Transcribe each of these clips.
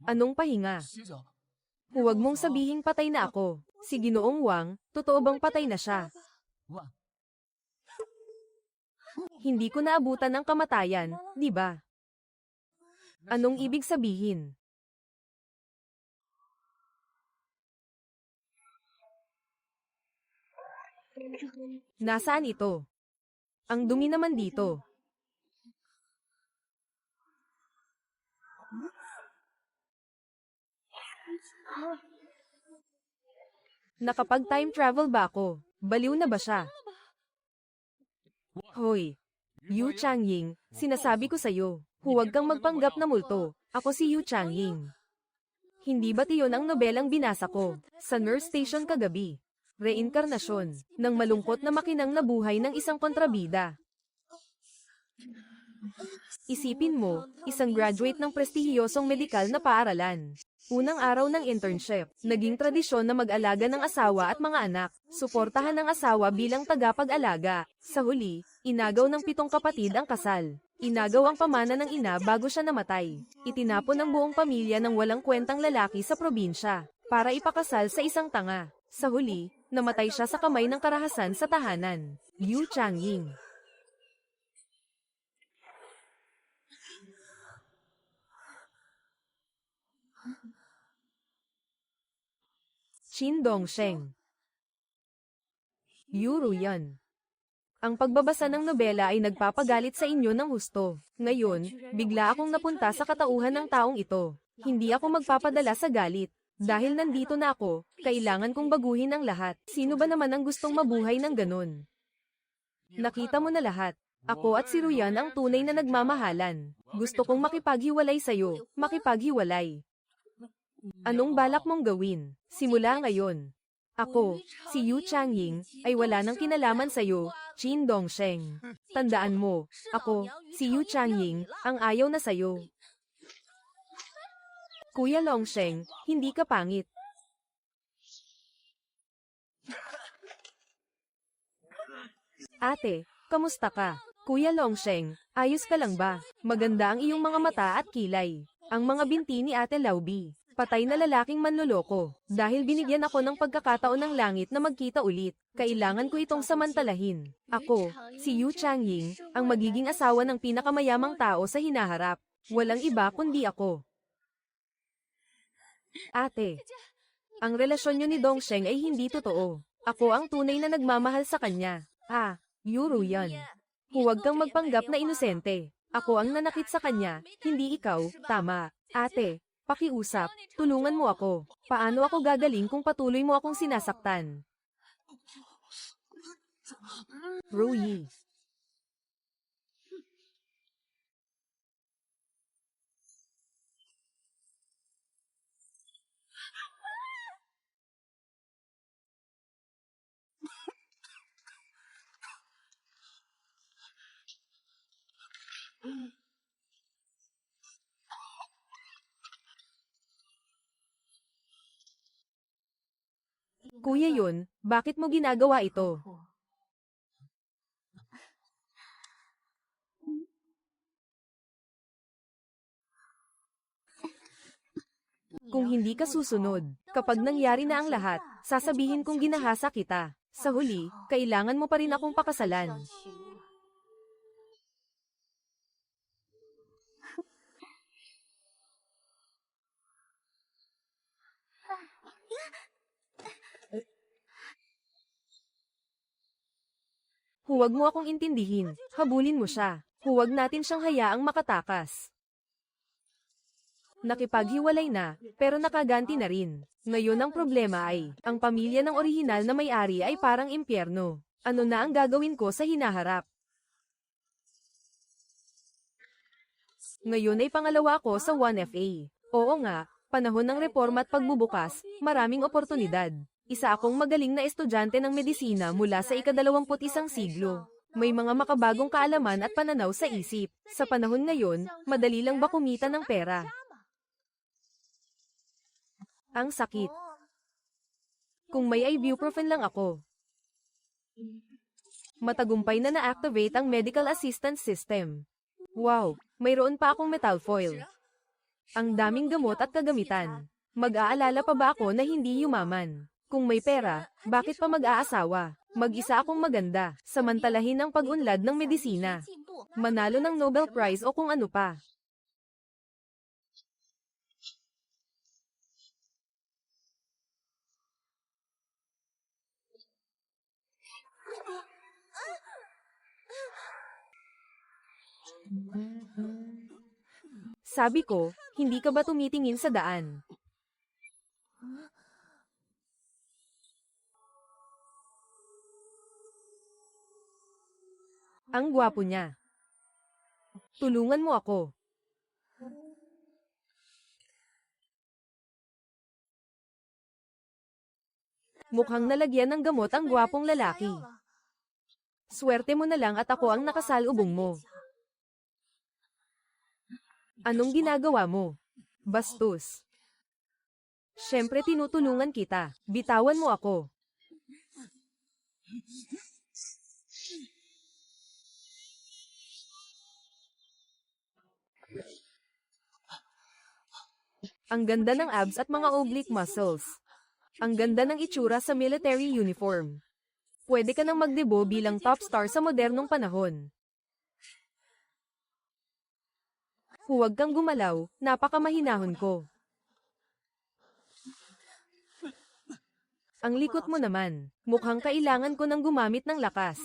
Anong pahinga? Huwag mong sabihing patay na ako. Si Ginoong Wang, totoo bang patay na siya? Hindi ko naabutan ng kamatayan, di ba? Anong ibig sabihin? Nasaan ito? Ang dumi naman dito. Nakapag-time travel ba ako? Baliw na ba siya? Hoy! Yu Changying, sinasabi ko sa'yo, huwag kang magpanggap na multo. Ako si Yu Changying. Hindi ba't iyon ang nobelang binasa ko sa nurse station kagabi? Reinkarnasyon ng malungkot na makinang na buhay ng isang kontrabida. Isipin mo, isang graduate ng prestihiyosong medikal na paaralan. Unang araw ng internship, naging tradisyon na mag-alaga ng asawa at mga anak, suportahan ng asawa bilang tagapag-alaga. Sa huli, inagaw ng 7 kapatid ang kasal. Inagaw ang pamana ng ina bago siya namatay. Itinapon ng buong pamilya ng walang kwentang lalaki sa probinsya, para ipakasal sa isang tanga. Sa huli, namatay siya sa kamay ng karahasan sa tahanan. Yu Changying. Qin Dongsheng. Yu Ruyan. Ang pagbabasa ng nobela ay nagpapagalit sa inyo ng husto. Ngayon, bigla akong napunta sa katauhan ng taong ito. Hindi ako magpapadala sa galit. Dahil nandito na ako, kailangan kong baguhin ang lahat. Sino ba naman ang gustong mabuhay ng ganun? Nakita mo na lahat. Ako at si Ruyan ang tunay na nagmamahalan. Gusto kong makipaghiwalay sa'yo, makipaghiwalay. Anong balak mong gawin? Simula ngayon. Ako, si Yu Changying, ay wala nang kinalaman sa'yo, Qin Dongsheng. Tandaan mo, ako, si Yu Changying, ang ayaw na sa'yo. Kuya Longsheng, hindi ka pangit. Ate, kamusta ka? Kuya Longsheng, ayos ka lang ba? Maganda ang iyong mga mata at kilay. Ang mga binti ni Ate Laubi. Patay na lalaking manloloko. Dahil binigyan ako ng pagkakataon ng langit na magkita ulit, kailangan ko itong samantalahin. Ako, si Yu Changying, ang magiging asawa ng pinakamayamang tao sa hinaharap. Walang iba kundi ako. Ate, ang relasyon niyo ni Dongsheng ay hindi totoo. Ako ang tunay na nagmamahal sa kanya. Yu Ruyan. Huwag kang magpanggap na inosente. Ako ang nanakit sa kanya, hindi ikaw, tama. Ate, pakiusap, tulungan mo ako. Paano ako gagaling kung patuloy mo akong sinasaktan? Ruyi. Kuya Yun, bakit mo ginagawa ito? Kung hindi ka susunod, kapag nangyari na ang lahat, sasabihin kong ginahasa kita. Sa huli, kailangan mo pa rin akong pakasalan. Huwag mo akong intindihin, habulin mo siya. Huwag natin siyang hayaang makatakas. Nakipaghiwalay na, pero nakaganti na rin. Ngayon ang problema ay, ang pamilya ng orihinal na may-ari ay parang impyerno. Ano na ang gagawin ko sa hinaharap? Ngayon ay pangalawa ko sa 1FA. Oo nga, panahon ng reforma at pagbubukas, maraming oportunidad. Isa akong magaling na estudyante ng medisina mula sa ika-21 siglo. May mga makabagong kaalaman at pananaw sa isip. Sa panahon ngayon, madali lang ba kumita ng pera? Ang sakit. Kung may ibuprofen lang ako. Matagumpay na na-activate ang medical assistance system. Wow, mayroon pa akong metal foil. Ang daming gamot at kagamitan. Mag-aalala pa ba ako na hindi yumaman? Kung may pera, bakit pa mag-aasawa? Mag-isa akong maganda, samantalahin ang pag-unlad ng medisina. Manalo ng Nobel Prize o kung ano pa. Sabi ko, hindi ka ba tumitingin sa daan? Ang gwapo niya. Tulungan mo ako. Mukhang nalagyan ng gamot ang gwapong lalaki. Swerte mo na lang at ako ang nakasalubong mo. Anong ginagawa mo? Bastos. Siyempre tinutulungan kita. Bitawan mo ako. Ang ganda ng abs at mga oblique muscles. Ang ganda ng itsura sa military uniform. Pwede ka nang magdebo bilang top star sa modernong panahon. Huwag kang gumalaw, napakamahinahon ko. Ang likot mo naman, mukhang kailangan ko nang gumamit ng lakas.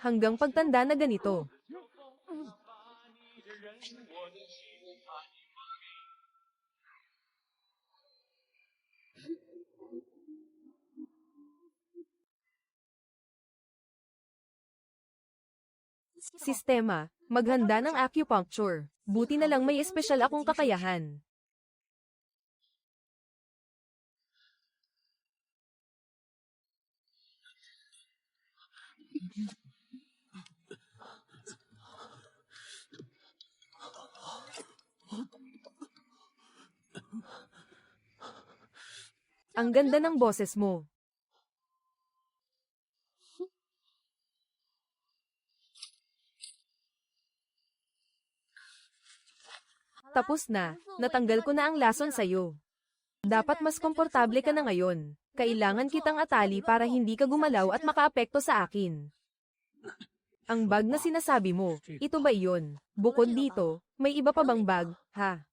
Hanggang pagtanda na ganito. Sistema, maghanda ng acupuncture. Buti na lang may espesyal akong kakayahan. Ang ganda ng boses mo. Tapos na, natanggal ko na ang lason sa'yo. Dapat mas komportable ka na ngayon. Kailangan kitang atali para hindi ka gumalaw at makaapekto sa akin. Ang bag na sinasabi mo, ito ba iyon? Bukod dito, may iba pa bang bag, ha?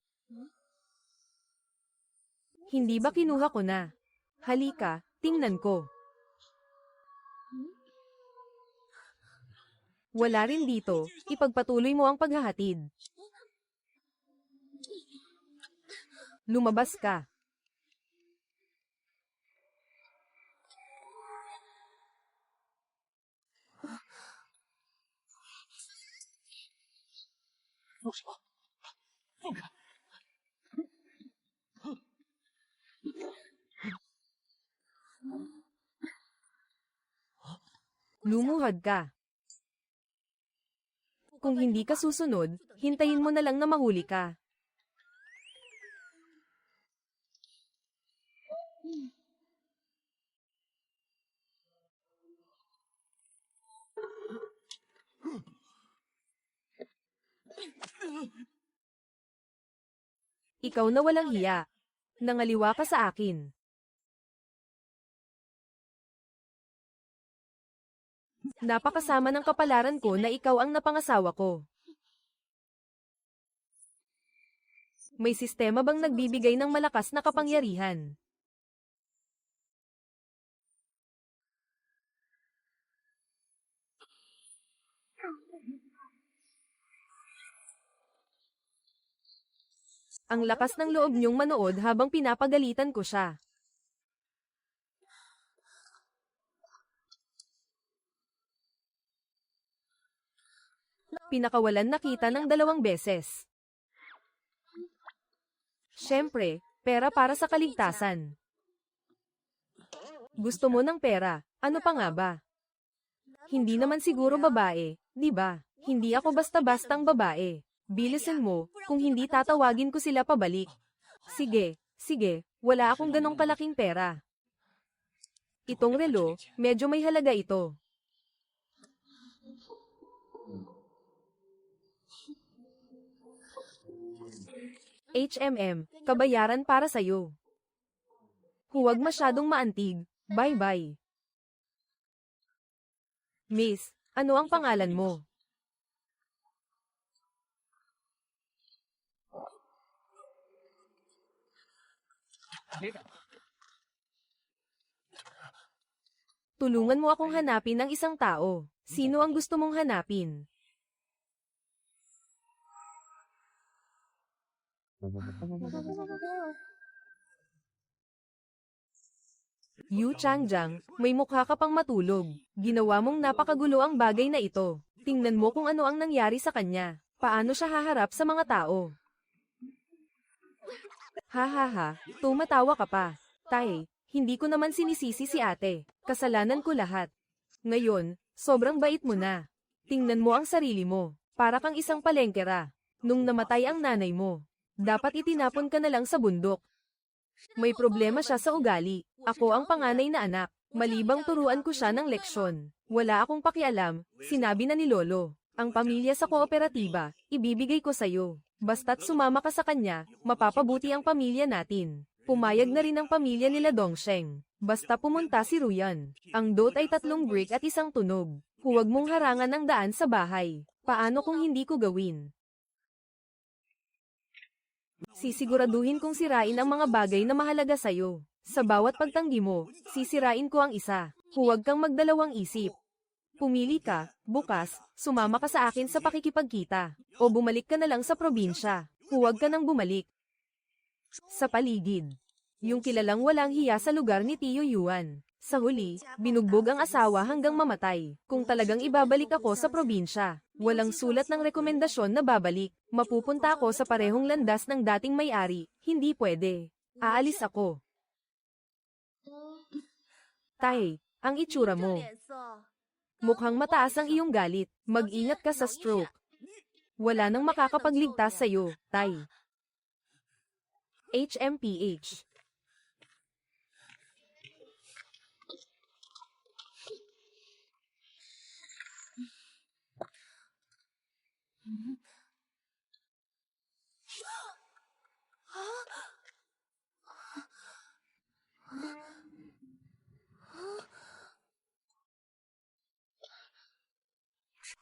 Hindi ba kinuha ko na? Halika, tingnan ko. Wala rin dito, ipagpatuloy mo ang paghahatid. Lumabas ka. Lumuhad ka. Kung hindi ka susunod, hintayin mo na lang na mahuli ka. Ikaw na walang hiya. Nangaliwa ka sa akin. Napakasama ng kapalaran ko na ikaw ang napangasawa ko. May sistema bang nagbibigay ng malakas na kapangyarihan? Ang lakas ng loob niyong manood habang pinapagalitan ko siya. Pinakawalan na kita ng 2 beses. Siyempre, pera para sa kaligtasan. Gusto mo ng pera, ano pa nga ba? Hindi naman siguro babae, di ba? Hindi ako basta-bastang babae. Bilisan mo, kung hindi tatawagin ko sila pabalik. Sige, sige, wala akong ganong kalaking pera. Itong relo, medyo may halaga ito. kabayaran para sa'yo. Huwag masyadong maantig. Bye-bye. Miss, ano ang pangalan mo? Tulungan mo akong hanapin ang isang tao. Sino ang gusto mong hanapin? Yu Changjiang, may mukha ka pang matulog. Ginawa mong napakagulo ang bagay na ito. Tingnan mo kung ano ang nangyari sa kanya. Paano siya haharap sa mga tao? Hahaha, tumatawa ka pa. Tay, hindi ko naman sinisisi si ate. Kasalanan ko lahat. Ngayon, sobrang bait mo na. Tingnan mo ang sarili mo. Para kang isang palengkera. Nung namatay ang nanay mo, dapat itinapon ka na lang sa bundok. May problema siya sa ugali. Ako ang panganay na anak. Malibang turuan ko siya ng leksyon. Wala akong pakialam, sinabi na ni Lolo. Ang pamilya sa kooperatiba, ibibigay ko sa'yo. Basta't sumama ka sa kanya, mapapabuti ang pamilya natin. Pumayag na rin ang pamilya nila Dongsheng. Basta pumunta si Ruyan. Ang dot ay 3 brick at 1 tunog. Huwag mong harangan ang daan sa bahay. Paano kung hindi ko gawin? Sisiguraduhin kong sirain ang mga bagay na mahalaga sa'yo. Sa bawat pagtanggi mo, sisirain ko ang isa. Huwag kang magdalawang isip. Pumili ka, bukas, sumama ka sa akin sa pakikipagkita. O bumalik ka na lang sa probinsya. Huwag ka nang bumalik. Sa paligid. Yung kilalang walang hiya sa lugar ni Tio Yuan. Sa huli, binugbog ang asawa hanggang mamatay. Kung talagang ibabalik ako sa probinsya, walang sulat ng rekomendasyon na babalik. Mapupunta ako sa parehong landas ng dating may-ari. Hindi pwede. Aalis ako. Tay, ang itsura mo. Mukhang mataas ang iyong galit. Mag-ingat ka sa stroke. Wala nang makakapagligtas sa'yo, Tay. HMPH.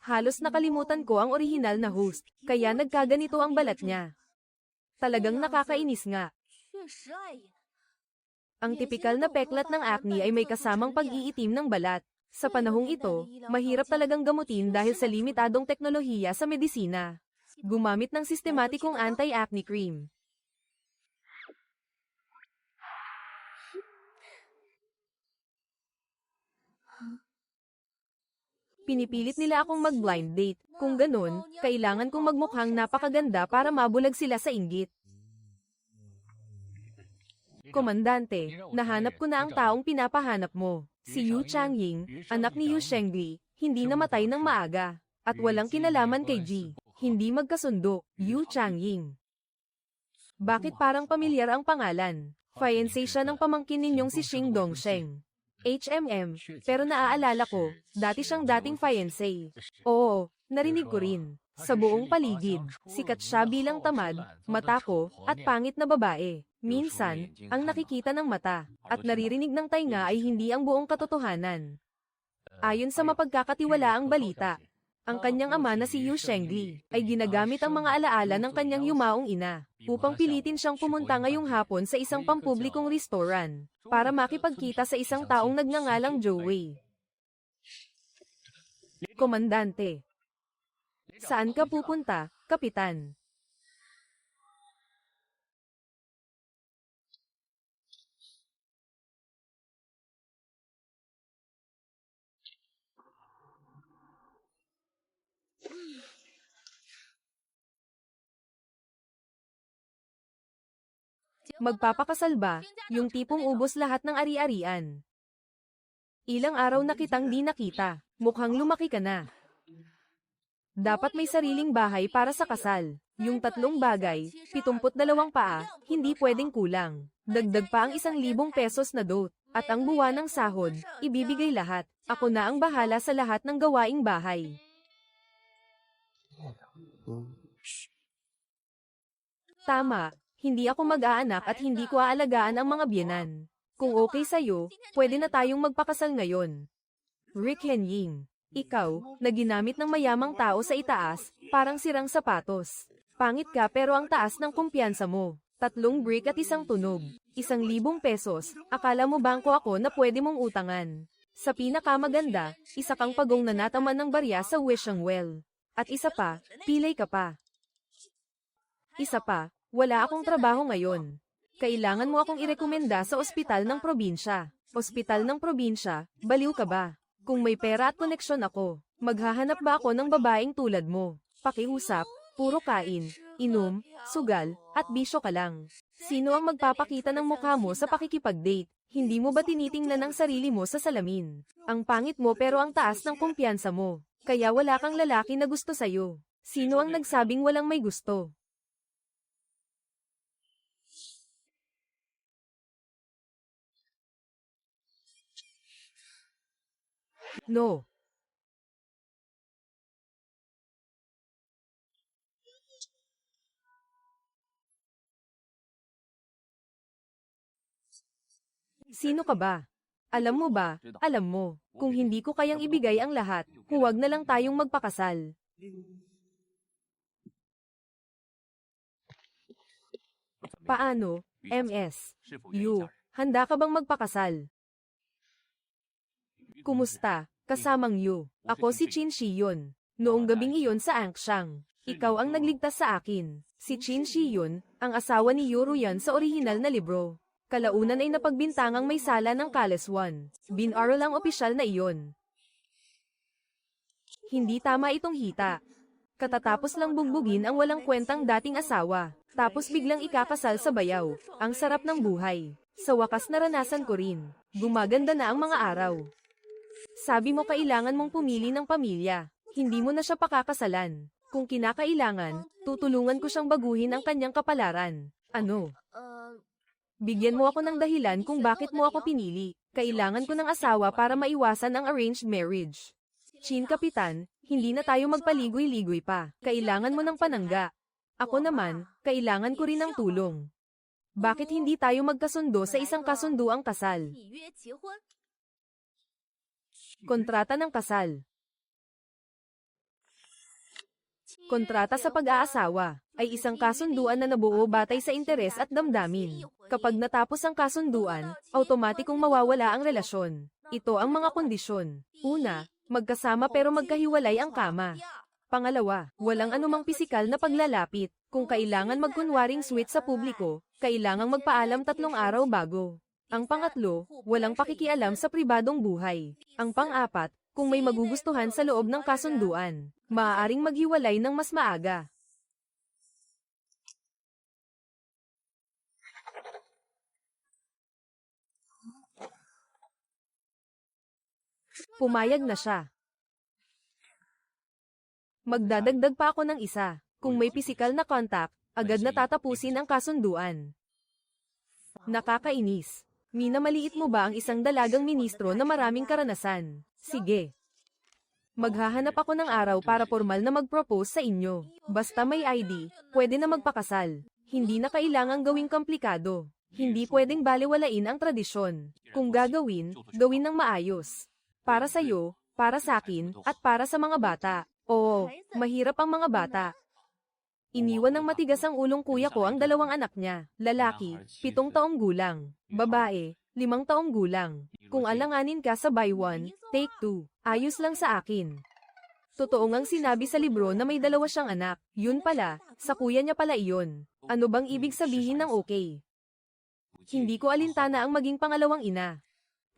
Halos nakalimutan ko ang orihinal na host, kaya nagkaganito ang balat niya. Talagang nakakainis nga. Ang tipikal na peklat ng acne ay may kasamang pag-iitim ng balat. Sa panahong ito, mahirap talagang gamutin dahil sa limitadong teknolohiya sa medisina. Gumamit ng sistematikong anti-acne cream. Pinipilit nila akong mag-blind date. Kung ganun, kailangan kong magmukhang napakaganda para mabulag sila sa inggit. Komandante, nahanap ko na ang taong pinapahanap mo. Si Yu Changying, anak ni Yu Shengli, hindi namatay ng maaga. At walang kinalaman kay Ji. Hindi magkasundo, Yu Changying. Bakit parang pamilyar ang pangalan? Fiancé siya ng pamangkin ninyong si Xing Dongsheng. Pero naaalala ko, dati siyang dating fiancé. Oo, narinig ko rin. Sa buong paligid, sikat siya bilang tamad, matako, at pangit na babae. Minsan, ang nakikita ng mata, at naririnig ng tainga ay hindi ang buong katotohanan. Ayon sa mapagkakatiwalaang balita, ang kanyang ama na si Yu Shengli, ay ginagamit ang mga alaala ng kanyang yumaong ina, upang pilitin siyang pumunta ngayong hapon sa isang pampublikong restoran, para makipagkita sa isang taong nagngangalang Zhou Wei. Komandante. Saan ka pupunta, Kapitan? Magpapakasal ba, yung tipong ubos lahat ng ari-arian? Ilang araw na kitang di nakita, mukhang lumaki ka na. Dapat may sariling bahay para sa kasal. Yung 3 bagay, 72 paa, hindi pwedeng kulang. Dagdag pa ang 1,000 pesos na dote. At ang buwan ng sahod, ibibigay lahat. Ako na ang bahala sa lahat ng gawaing bahay. Tama, Hindi ako mag-aanak at hindi ko aalagaan ang mga biyenan. Kung okay sa'yo, pwede na tayong magpakasal ngayon. Rick Henying. Ikaw, na ginamit ng mayamang tao sa itaas, parang sirang sapatos. Pangit ka pero ang taas ng kumpiyansa mo. 3 brick at 1 tunog. 1,000 pesos, akala mo bangko ako na pwede mong utangan. Sa pinakamaganda, isa kang pagong na nataman ng barya sa wishing well. At isa pa, pilay ka pa. Isa pa, wala akong trabaho ngayon. Kailangan mo akong irekomenda sa ospital ng probinsya. Ospital ng probinsya, baliw ka ba? Kung may pera at koneksyon ako, maghahanap ba ako ng babaeng tulad mo? Pakiusap, puro kain, inom, sugal, at bisyo ka lang. Sino ang magpapakita ng mukha mo sa pakikipag-date? Hindi mo ba tinitingnan ang sarili mo sa salamin? Ang pangit mo pero ang taas ng kumpiyansa mo. Kaya wala kang lalaki na gusto sa'yo. Sino ang nagsabing walang may gusto? No. Sino ka ba? Alam mo ba, alam mo, kung hindi ko kayang ibigay ang lahat, huwag na lang tayong magpakasal. Paano, MS? You, handa ka bang magpakasal? Kumusta, kasamang you? Ako si Qin Shiyun. Noong gabing iyon sa Angshang, ikaw ang nagligtas sa akin. Si Qin Shiyun, ang asawa ni Yu Ruyan sa orihinal na libro. Kalaunan ay napagbintangang may sala ng Kalaswan. Binaral ang opisyal na iyon. Hindi tama itong hita. Katatapos lang bugbugin ang walang kwentang dating asawa. Tapos biglang ikakasal sa bayaw. Ang sarap ng buhay. Sa wakas naranasan ko rin. Gumaganda na ang mga araw. Sabi mo kailangan mong pumili ng pamilya. Hindi mo na siya pakakasalan. Kung kinakailangan, tutulungan ko siyang baguhin ang kanyang kapalaran. Ano? Bigyan mo ako ng dahilan kung bakit mo ako pinili. Kailangan ko ng asawa para maiwasan ang arranged marriage. Chin Kapitan, hindi na tayo magpaligoy-ligoy pa. Kailangan mo ng panangga. Ako naman, kailangan ko rin ng tulong. Bakit hindi tayo magkasundo sa isang kasunduang kasal? Kontrata ng kasal. Kontrata sa pag-aasawa ay isang kasunduan na nabuo batay sa interes at damdamin. Kapag natapos ang kasunduan, automatikong mawawala ang relasyon. Ito ang mga kondisyon. Una, magkasama pero magkahiwalay ang kama. Pangalawa, walang anumang pisikal na paglalapit. Kung kailangan magkunwaring sweet sa publiko, kailangang magpaalam 3 araw bago. Ang pangatlo, walang pakikialam sa pribadong buhay. Ang pang-apat, kung may magugustuhan sa loob ng kasunduan, maaaring maghiwalay ng mas maaga. Pumayag na siya. Magdadagdag pa ako ng isa. Kung may pisikal na contact, agad na tatapusin ang kasunduan. Nakakainis. Minamaliit mo ba ang isang dalagang ministro na maraming karanasan? Sige. Maghahanap ako ng araw para formal na mag-propose sa inyo. Basta may ID, pwede na magpakasal. Hindi na kailangang gawing komplikado. Hindi pwedeng balewalain ang tradisyon. Kung gagawin, gawin ng maayos. Para sa'yo, para sa'kin, at para sa mga bata. Oo, mahirap ang mga bata. Iniwan ng matigas ang ulong kuya ko ang 2 anak niya. Lalaki, 7 taong gulang. Babae, 5 taong gulang. Kung alanganin ka sa buy one, take 2. Ayos lang sa akin. Totoo ngang sinabi sa libro na may 2 siyang anak. Yun pala, sa kuya niya pala iyon. Ano bang ibig sabihin ng okay? Hindi ko alintana ang maging pangalawang ina.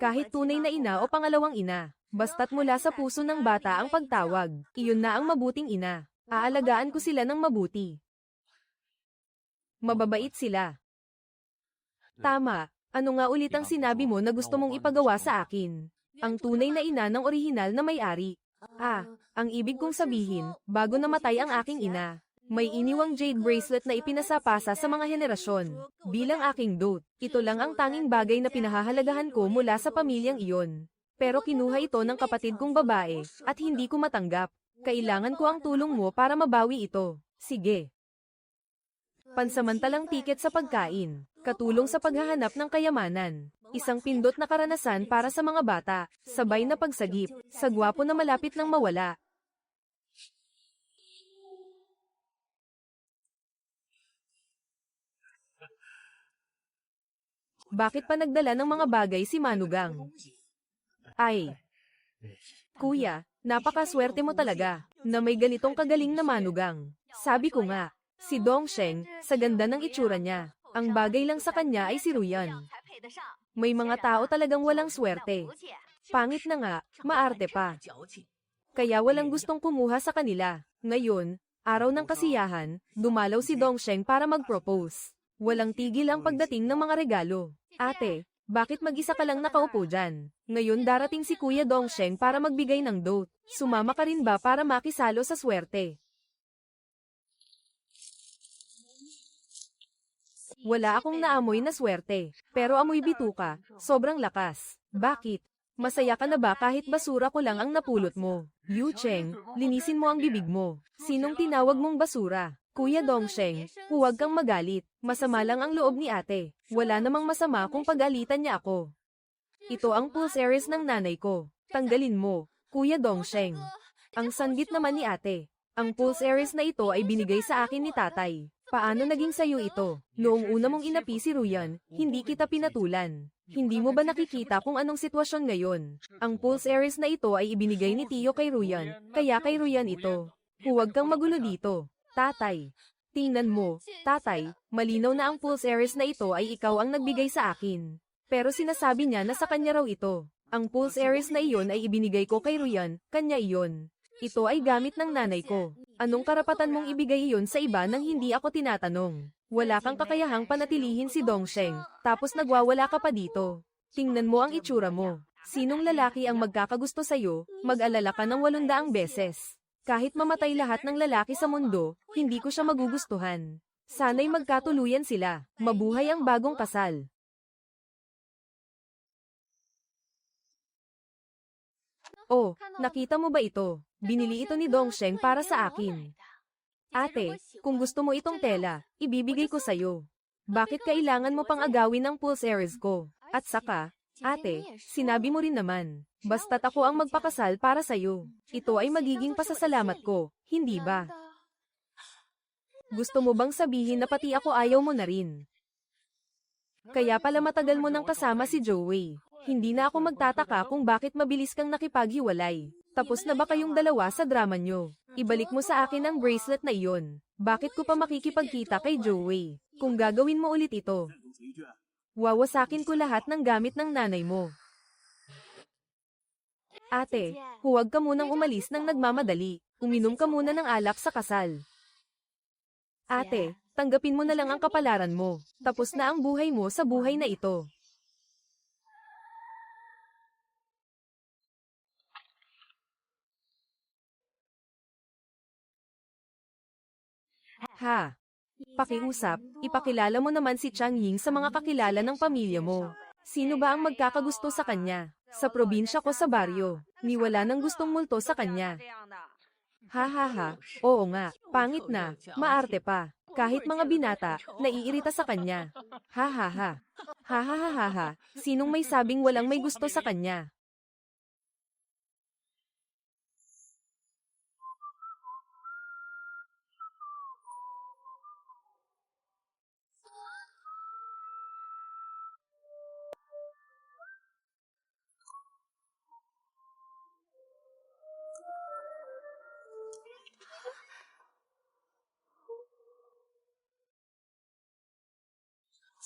Kahit tunay na ina o pangalawang ina. Basta't mula sa puso ng bata ang pagtawag, iyon na ang mabuting ina. Aalagaan ko sila ng mabuti. Mababait sila. Tama, ano nga ulit ang sinabi mo na gusto mong ipagawa sa akin? Ang tunay na ina ng orihinal na may-ari. Ang ibig kong sabihin, bago namatay ang aking ina, may iniwang jade bracelet na ipinasapasa sa mga henerasyon. Bilang aking dote, ito lang ang tanging bagay na pinahahalagahan ko mula sa pamilyang iyon. Pero kinuha ito ng kapatid kong babae, at hindi ko matanggap. Kailangan ko ang tulong mo para mabawi ito. Sige. Pansamantalang tiket sa pagkain, katulong sa paghahanap ng kayamanan. Isang pindot na karanasan para sa mga bata, sabay na pagsagip, sa gwapo na malapit nang mawala. Bakit pa nagdala ng mga bagay si Manugang? Ay, kuya, napakaswerte mo talaga, na may ganitong kagaling na manugang. Sabi ko nga, si Dongsheng, sa ganda ng itsura niya, ang bagay lang sa kanya ay si Ruyan. May mga tao talagang walang swerte. Pangit na nga, maarte pa. Kaya walang gustong kumuha sa kanila. Ngayon, araw ng kasiyahan, dumalaw si Dongsheng para mag-propose. Walang tigil ang pagdating ng mga regalo. Ate, bakit mag-isa ka lang nakaupo dyan? Ngayon darating si Kuya Dongsheng para magbigay ng dote. Sumama ka rin ba para makisalo sa swerte? Wala akong naamoy na swerte, pero amoy bituka, sobrang lakas. Bakit? Masaya ka na ba kahit basura ko lang ang napulot mo? Yu Cheng, linisin mo ang bibig mo. Sinong tinawag mong basura? Kuya Dongsheng, huwag kang magalit. Masama lang ang loob ni ate. Wala namang masama kung pag-alitan niya ako. Ito ang pulse earrings ng nanay ko. Tanggalin mo, Kuya Dongsheng. Ang sanggit naman ni ate. Ang pulse earrings na ito ay binigay sa akin ni tatay. Paano naging sayo ito? Noong una mong inapi si Ruyan, hindi kita pinatulan. Hindi mo ba nakikita kung anong sitwasyon ngayon? Ang pulse earrings na ito ay ibinigay ni Tiyo kay Ruyan, kaya kay Ruyan ito. Huwag kang magulo dito. Tatay, tingnan mo, tatay, malinaw na ang pulse earrings na ito ay ikaw ang nagbigay sa akin. Pero sinasabi niya na sa kanya raw ito. Ang pulse earrings na iyon ay ibinigay ko kay Ruyan, kanya iyon. Ito ay gamit ng nanay ko. Anong karapatan mong ibigay iyon sa iba nang hindi ako tinatanong? Wala kang kakayahang panatilihin si Dongsheng, tapos nagwawala ka pa dito. Tingnan mo ang itsura mo. Sinong lalaki ang magkakagusto sa'yo, mag-alala ka ng 800 beses. Kahit mamatay lahat ng lalaki sa mundo, hindi ko siya magugustuhan. Sana'y magkatuluyan sila. Mabuhay ang bagong kasal. Oh, nakita mo ba ito? Binili ito ni Dongsheng para sa akin. Ate, kung gusto mo itong tela, ibibigay ko sa'yo. Bakit kailangan mo pang agawin ang pulse earrings ko? At saka, ate, sinabi mo rin naman, basta't ako ang magpakasal para sa'yo. Ito ay magiging pasasalamat ko, hindi ba? Gusto mo bang sabihin na pati ako ayaw mo na rin? Kaya pala matagal mo nang kasama si Joey. Hindi na ako magtataka kung bakit mabilis kang nakipaghiwalay. Tapos na ba kayong dalawa sa drama nyo? Ibalik mo sa akin ang bracelet na iyon. Bakit ko pa makikipagkita kay Joey? Kung gagawin mo ulit ito, wawasakin ko lahat ng gamit ng nanay mo. Ate, huwag ka munang umalis ng nagmamadali. Uminom ka muna ng alak sa kasal. Ate, tanggapin mo na lang ang kapalaran mo. Tapos na ang buhay mo sa buhay na ito. Ha? Pakiusap, ipakilala mo naman si Chang Ying sa mga kakilala ng pamilya mo. Sino ba ang magkakagusto sa kanya? Sa probinsya ko sa baryo, ni wala nang gustong multo sa kanya. Ha ha ha, oo nga, pangit na, maarte pa. Kahit mga binata, naiirita sa kanya. Ha ha ha. Ha ha ha ha ha, sinong may sabing walang may gusto sa kanya?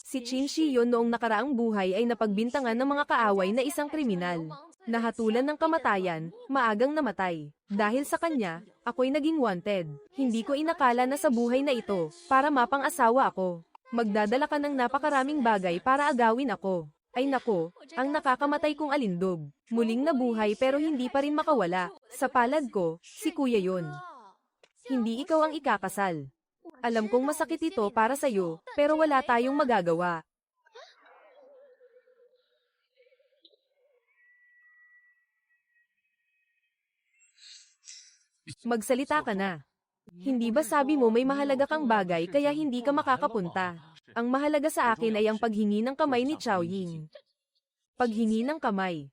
Si Qin Shi Yun noong nakaraang buhay ay napagbintangan ng mga kaaway na isang kriminal. Nahatulan ng kamatayan, maagang namatay. Dahil sa kanya, ako'y naging wanted. Hindi ko inakala na sa buhay na ito, para mapang-asawa ako. Magdadala ka ng napakaraming bagay para agawin ako. Ay nako, ang nakakamatay kong alindog. Muling nabuhay pero hindi pa rin makawala. Sa palad ko, si Kuya Yun. Hindi ikaw ang ikakasal. Alam kong masakit ito para sa'yo, pero wala tayong magagawa. Magsalita ka na. Hindi ba sabi mo may mahalaga kang bagay kaya hindi ka makakapunta? Ang mahalaga sa akin ay ang paghingi ng kamay ni Chao Ying. Paghingi ng kamay.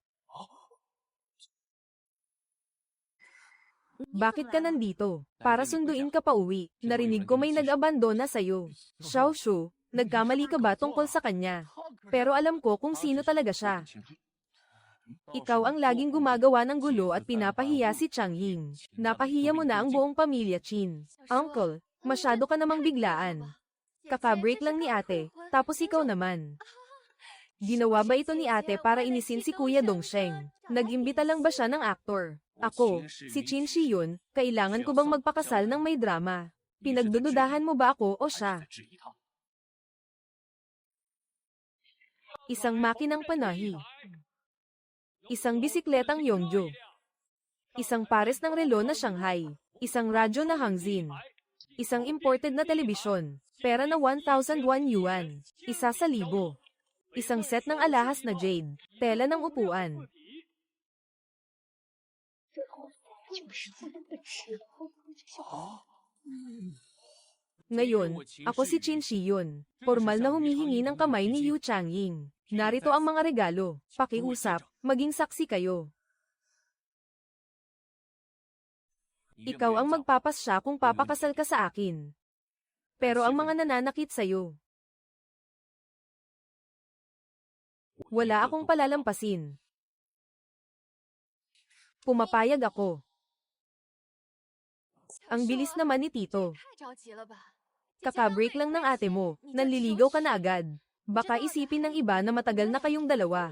Bakit ka nandito? Para sunduin ka pa uwi. Narinig ko may nag-abandona sa'yo. Xiao Shu, nagkamali ka ba tungkol sa kanya? Pero alam ko kung sino talaga siya. Ikaw ang laging gumagawa ng gulo at pinapahiya si Chang Ying. Napahiya mo na ang buong pamilya Chin. Uncle, masyado ka namang biglaan. Kaka-break lang ni ate, tapos ikaw naman. Ginawa ba ito ni ate para inisin si Kuya Dongsheng? Nag-imbita lang ba siya ng aktor? Ako, si Chin Shiyun, kailangan ko bang magpakasal ng may drama? Pinagdududahan mo ba ako o siya? Isang makinang panahi. Isang bisikletang Yongju. Isang pares ng relo na Shanghai. Isang radyo na Hangzin. Isang imported na telebisyon. Pera na 1,001 yuan. Isa sa libo. Isang set ng alahas na jade. Tela ng upuan. Ngayon, ako si Chin Shiyun. Formal na humihingi ng kamay ni Yu Changying. Narito ang mga regalo. Pakiusap, maging saksi kayo. Ikaw ang magpapasya kung papakasal ka sa akin. Pero ang mga nananakit sa'yo. Wala akong palalampasin. Pumapayag ako. Ang bilis naman ni Tito. Kaka-break lang ng ate mo, nanliligaw ka na agad. Baka isipin ng iba na matagal na kayong dalawa.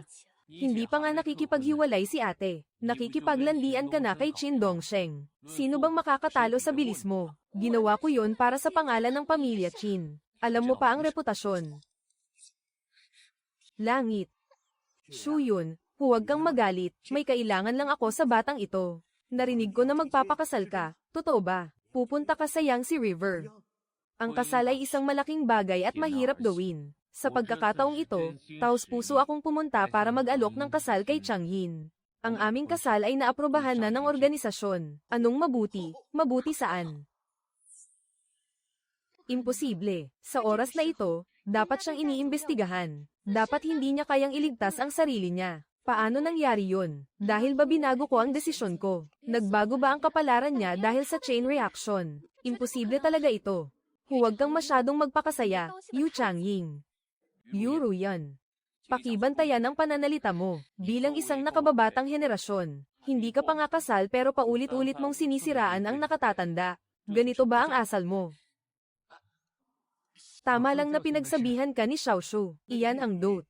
Hindi pa nga nakikipaghiwalay si ate. Nakikipaglandian ka na kay Chin Dongsheng. Sino bang makakatalo sa bilis mo? Ginawa ko yon para sa pangalan ng pamilya Chin. Alam mo pa ang reputasyon. Langit. Shuyun, huwag kang magalit. May kailangan lang ako sa batang ito. Narinig ko na magpapakasal ka. Totoo ba? Pupunta ka sa Yangtze River. Ang kasal ay isang malaking bagay at mahirap gawin. Sa pagkakataong ito, taos-puso akong pumunta para mag-alok ng kasal kay Chang Yin. Ang aming kasal ay naaprobahan na ng organisasyon. Anong mabuti? Mabuti saan? Imposible. Sa oras na ito, dapat siyang iniimbestigahan. Dapat hindi niya kayang iligtas ang sarili niya. Paano nangyari yun? Dahil ba binago ko ang desisyon ko? Nagbago ba ang kapalaran niya dahil sa chain reaction? Imposible talaga ito. Huwag kang masyadong magpakasaya, Yu Changying. Yu Ruyan. Pakibantayan ang pananalita mo. Bilang isang nakababatang henerasyon, hindi ka pa nga kasal pero paulit-ulit mong sinisiraan ang nakatatanda. Ganito ba ang asal mo? Tama lang na pinagsabihan ka ni Xiao Shu. Iyan ang dot.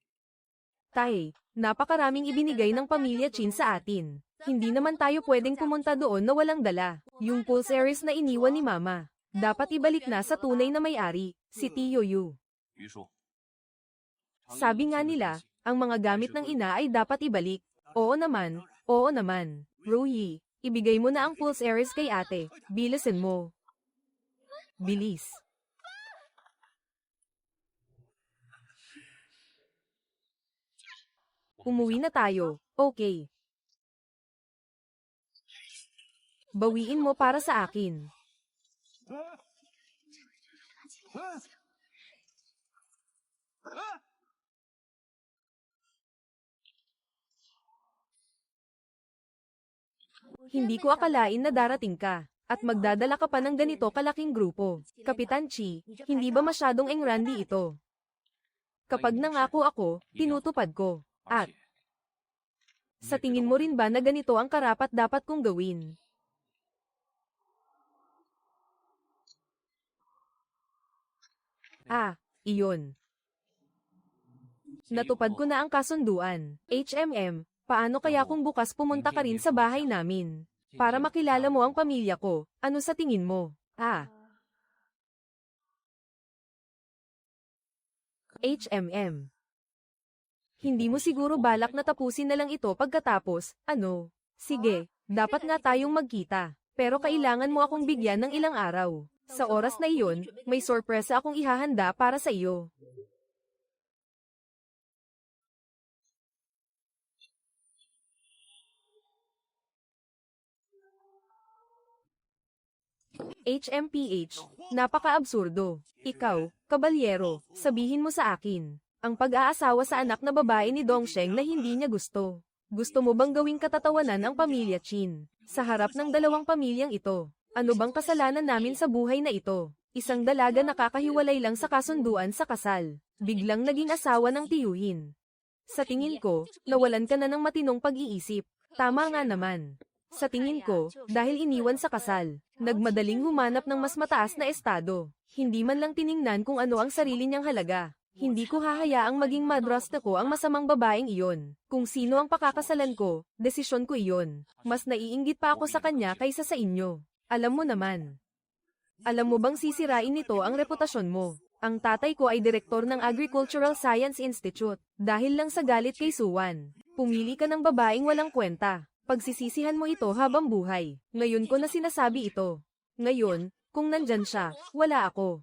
Tay, napakaraming ibinigay ng pamilya Chin sa atin. Hindi naman tayo pwedeng pumunta doon na walang dala. Yung pulsaries na iniwan ni Mama, dapat ibalik na sa tunay na may-ari, si Tio Yu. Sabi nga nila, ang mga gamit ng ina ay dapat ibalik. Oo naman, oo naman. Ruyi, ibigay mo na ang pulsaries kay ate. Bilisin mo. Bilis. Umuwi na tayo, okay. Bawiin mo para sa akin. Hindi ko akalain na darating ka, at magdadala ka pa ng ganito kalaking grupo. Kapitan Chi, hindi ba masyadong engrandi ito? Kapag nangako ako, tinutupad ko. At, sa tingin mo rin ba na ganito ang karapat-dapat kong gawin? Ah, iyon. Natupad ko na ang kasunduan. Paano kaya kung bukas pumunta ka rin sa bahay namin? Para makilala mo ang pamilya ko, ano sa tingin mo? Ah. Hindi mo siguro balak na tapusin na lang ito pagkatapos, ano? Sige, dapat nga tayong magkita. Pero kailangan mo akong bigyan ng ilang araw. Sa oras na iyon, may sorpresa akong ihahanda para sa iyo. HMPH, napaka-absurdo. Ikaw, kabalyero, sabihin mo sa akin, ang pag-aasawa sa anak na babae ni Dongsheng na hindi niya gusto. Gusto mo bang gawing katatawanan ang pamilya Chin? Sa harap ng dalawang pamilyang ito, ano bang kasalanan namin sa buhay na ito? Isang dalaga nakakahiwalay lang sa kasunduan sa kasal, biglang naging asawa ng tiyuhin. Sa tingin ko, nawalan ka na ng matinong pag-iisip. Tama nga naman. Sa tingin ko, dahil iniwan sa kasal, nagmadaling humanap ng mas mataas na estado. Hindi man lang tiningnan kung ano ang sarili niyang halaga. Hindi ko hahayaang maging madrasta ko ang masamang babaeng iyon. Kung sino ang pakakasalan ko, desisyon ko iyon. Mas naiinggit pa ako sa kanya kaysa sa inyo. Alam mo naman. Alam mo bang sisirain nito ang reputasyon mo? Ang tatay ko ay direktor ng Agricultural Science Institute. Dahil lang sa galit kay Suwan, pumili ka ng babaeng walang kwenta. Pagsisisihan mo ito habang buhay. Ngayon ko na sinasabi ito. Ngayon, kung nandyan siya, wala ako.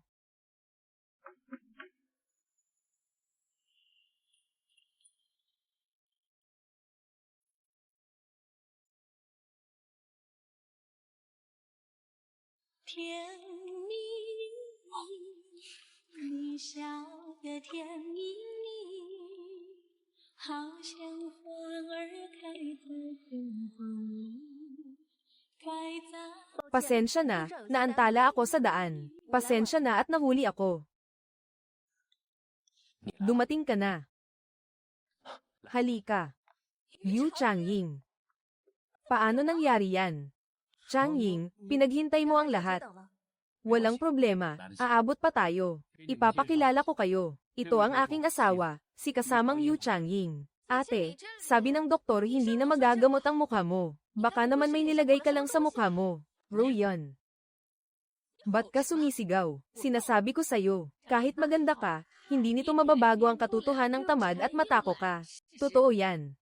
甜蜜蜜，你笑得甜蜜蜜，好像花儿开在春风里，开在。 Pasensya na, naantala ako sa daan. Pasensya na at nahuli ako. Dumating ka na. Halika. Yu Changying. Paano nangyari yan? Changying, pinaghintay mo ang lahat. Walang problema, aabot pa tayo. Ipapakilala ko kayo. Ito ang aking asawa, si kasamang Yu Changying. Ate, sabi ng doktor hindi na magagamot ang mukha mo. Baka naman may nilagay ka lang sa mukha mo. Royan. Ba't ka sumisigaw? Sinasabi ko sa'yo, kahit maganda ka, hindi nito mababago ang katotohanang tamad at matako ka. Totoo yan.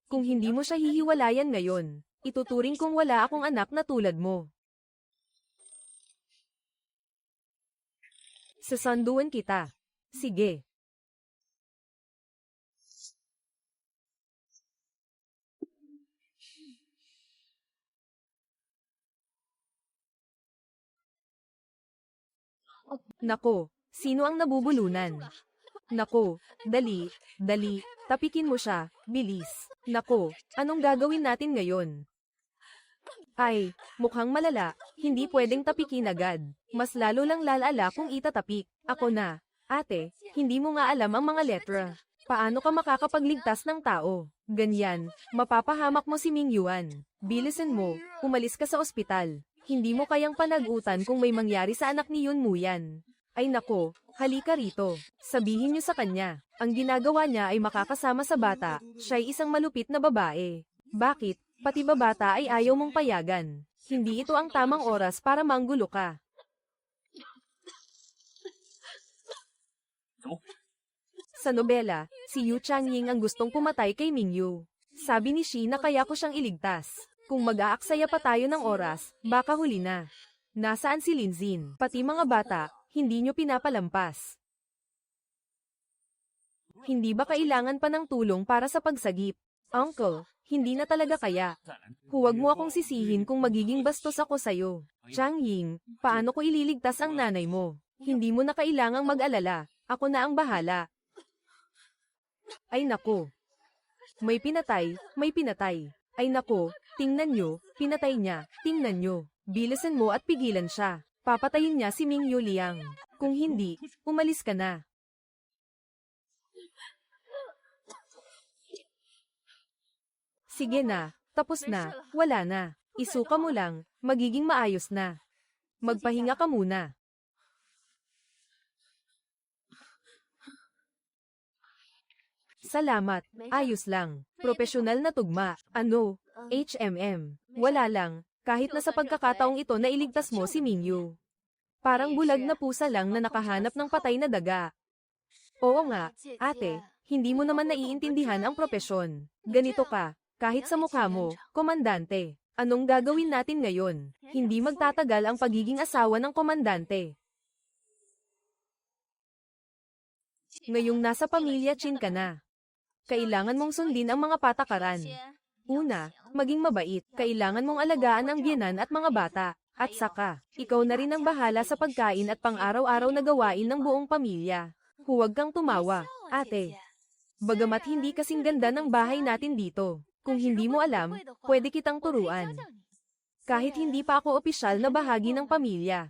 Kung hindi mo siya hihiwalayan ngayon, ituturing kong wala akong anak na tulad mo. Sasanduan kita. Sige. Nako, sino ang nabubulunan? Nako, dali, dali, tapikin mo siya, bilis. Nako, anong gagawin natin ngayon? Ay, mukhang malala, hindi pwedeng tapikin agad. Mas lalo lang lalala kung itatapik. Ako na. Ate, hindi mo nga alam ang mga letra. Paano ka makakapagligtas ng tao? Ganyan, mapapahamak mo si Ming Yuan. Bilisan mo, umalis ka sa ospital. Hindi mo kayang panagutan kung may mangyari sa anak ni Yun Muyan. Ay nako, halika rito. Sabihin niyo sa kanya, ang ginagawa niya ay makakasama sa bata, siya'y isang malupit na babae. Bakit? Pati babata ay ayaw mong payagan. Hindi ito ang tamang oras para manggulo ka. Sa nobela, si Yu Changying ang gustong pumatay kay Mingyu. Sabi ni Shi na kaya ko siyang iligtas. Kung mag-aaksaya pa tayo ng oras, baka huli na. Nasaan si Linzin? Pati mga bata, hindi nyo pinapalampas. Hindi ba kailangan pa ng tulong para sa pagsagip? Uncle, hindi na talaga kaya. Huwag mo akong sisihin kung magiging bastos ako sa'yo. Changying, paano ko ililigtas ang nanay mo? Hindi mo na kailangang mag-alala. Ako na ang bahala. Ay nako. May pinatay, may pinatay. Ay nako, tingnan nyo, pinatay niya, tingnan nyo. Bilisan mo at pigilan siya. Papatayin niya si Ming Yu Liang. Kung hindi, umalis ka na. Sige na, tapos na, wala na. Isuka mo lang, magiging maayos na. Magpahinga ka muna. Salamat, ayos lang. Profesional na tugma. Ano? HMM. Wala lang, kahit na sa pagkakataong ito na iligtas mo si Mingyu. Parang bulag na pusa lang na nakahanap ng patay na daga. Oo nga, ate, hindi mo naman naiintindihan ang propesyon. Ganito ka, kahit sa mukha mo, komandante. Anong gagawin natin ngayon? Hindi magtatagal ang pagiging asawa ng komandante. Ngayong nasa pamilya Chin ka na. Kailangan mong sundin ang mga patakaran. Una, maging mabait. Kailangan mong alagaan ang biyenan at mga bata. At saka, ikaw na rin ang bahala sa pagkain at pang-araw-araw na gawain ng buong pamilya. Huwag kang tumawa, ate. Bagamat hindi kasing ganda ng bahay natin dito, kung hindi mo alam, pwede kitang turuan. Kahit hindi pa ako opisyal na bahagi ng pamilya.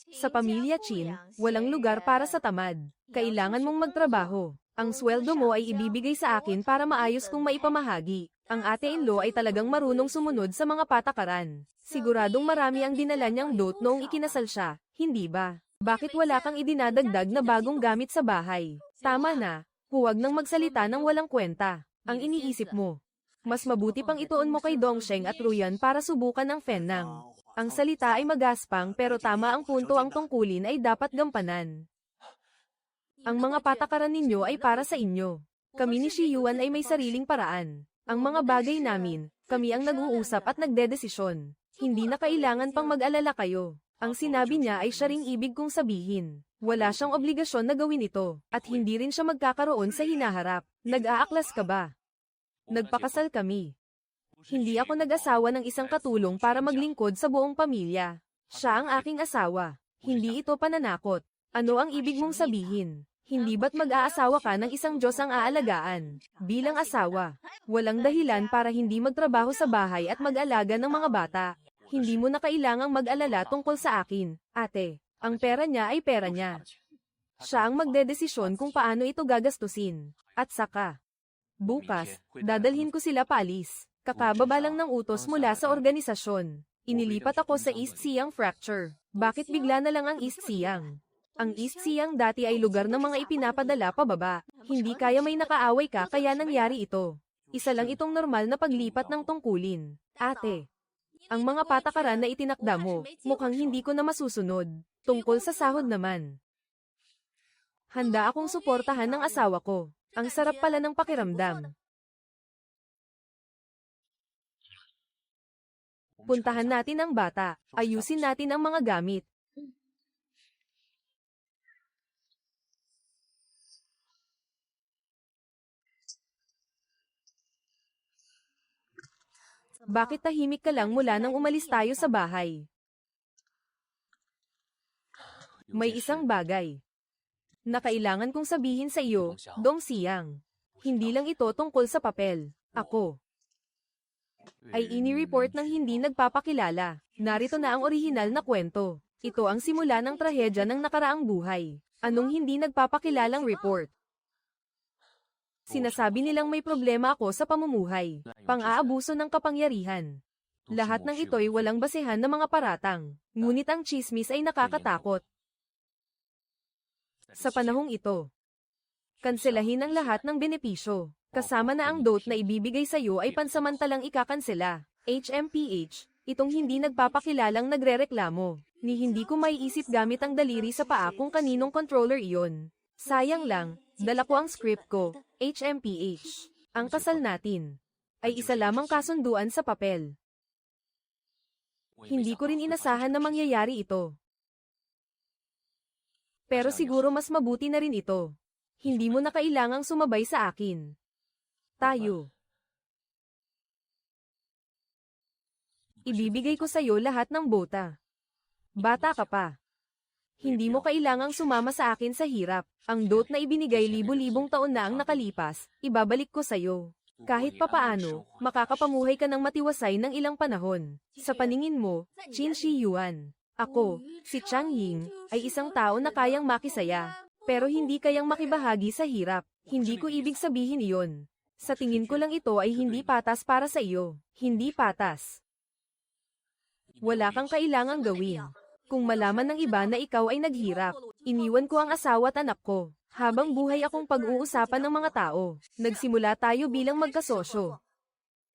Sa pamilya Chin, walang lugar para sa tamad. Kailangan mong magtrabaho. Ang sweldo mo ay ibibigay sa akin para maayos kong maipamahagi. Ang ate-in-law ay talagang marunong sumunod sa mga patakaran. Siguradong marami ang dinala niyang dot noong ikinasal siya, hindi ba? Bakit wala kang idinadagdag na bagong gamit sa bahay? Tama na, huwag nang magsalita ng walang kwenta. Ang iniisip mo. Mas mabuti pang ituon mo kay Dongsheng at Ruyan para subukan ng Fennang. Ang salita ay magaspang pero tama ang punto, ang tungkulin ay dapat gampanan. Ang mga patakaran ninyo ay para sa inyo. Kami ni Shi Yuan ay may sariling paraan. Ang mga bagay namin, kami ang nag-uusap at nagdedesisyon. Hindi na kailangan pang mag-alala kayo. Ang sinabi niya ay siya ring ibig kong sabihin. Wala siyang obligasyon na gawin ito, at hindi rin siya magkakaroon sa hinaharap. Nag-aaklas ka ba? Nagpakasal kami. Hindi ako nag-asawa ng isang katulong para maglingkod sa buong pamilya. Siya ang aking asawa. Hindi ito pananakot. Ano ang ibig mong sabihin? Hindi ba't mag-aasawa ka ng isang Diyos ang aalagaan? Bilang asawa, walang dahilan para hindi magtrabaho sa bahay at mag-alaga ng mga bata. Hindi mo na kailangang mag-alala tungkol sa akin, ate. Ang pera niya ay pera niya. Siya ang magdedesisyon kung paano ito gagastusin. At saka, bukas, dadalhin ko sila paalis. Kakababa lang ng utos mula sa organisasyon. Inilipat ako sa East Siang Fracture. Bakit bigla na lang ang East Siang? Ang East Siang dati ay lugar ng mga ipinapadala pababa. Hindi kaya may nakaaway ka kaya nangyari ito. Isa lang itong normal na paglipat ng tungkulin. Ate, ang mga patakaran na itinakda mo, mukhang hindi ko na masusunod. Tungkol sa sahod naman. Handa akong suportahan ng asawa ko. Ang sarap pala ng pakiramdam. Puntahan natin ang bata. Ayusin natin ang mga gamit. Bakit tahimik ka lang mula nang umalis tayo sa bahay? May isang bagay na kailangan kong sabihin sa iyo, Dong Siang. Hindi lang ito tungkol sa papel. Ako ay ini-report ng hindi nagpapakilala. Narito na ang orihinal na kwento. Ito ang simula ng trahedya ng nakaraang buhay. Anong hindi nagpapakilalang report? Sinasabi nilang may problema ako sa pamumuhay. Pang-aabuso ng kapangyarihan. Lahat ng ito'y walang basehan na mga paratang. Ngunit ang chismis ay nakakatakot. Sa panahong ito, kanselahin ang lahat ng benepisyo. Kasama na ang dot na ibibigay sa iyo ay pansamantalang ikakansela. HMPH, itong hindi nagpapakilalang nagrereklamo. Ni hindi ko maiisip gamit ang daliri sa paa kung kaninong controller iyon. Sayang lang, dala ko ang script ko, HMPH. Ang kasal natin ay isa lamang kasunduan sa papel. Hindi ko rin inasahan na mangyayari ito. Pero siguro mas mabuti na rin ito. Hindi mo na kailangang sumabay sa akin. Tayo. Ibibigay ko sa iyo lahat ng bota. Bata ka pa. Hindi mo kailangang sumama sa akin sa hirap. Ang dot na ibinigay libu-libong taon na ang nakalipas, ibabalik ko sa iyo. Kahit papaano, makakapamuhay ka ng matiwasay ng ilang panahon. Sa paningin mo, Qin Shi Yuan. Ako, si Chang Ying, ay isang tao na kayang makisaya. Pero hindi kayang makibahagi sa hirap. Hindi ko ibig sabihin iyon. Sa tingin ko lang ito ay hindi patas para sa iyo. Hindi patas. Wala kang kailangang gawin. Kung malaman ng iba na ikaw ay naghirap, iniwan ko ang asawa at anak ko. Habang buhay akong pag-uusapan ng mga tao, nagsimula tayo bilang magkasosyo.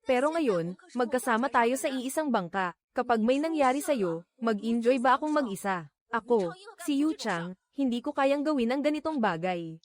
Pero ngayon, magkasama tayo sa iisang bangka. Kapag may nangyari sa'yo, mag-enjoy ba akong mag-isa? Ako, si Yu Chang, hindi ko kayang gawin ang ganitong bagay.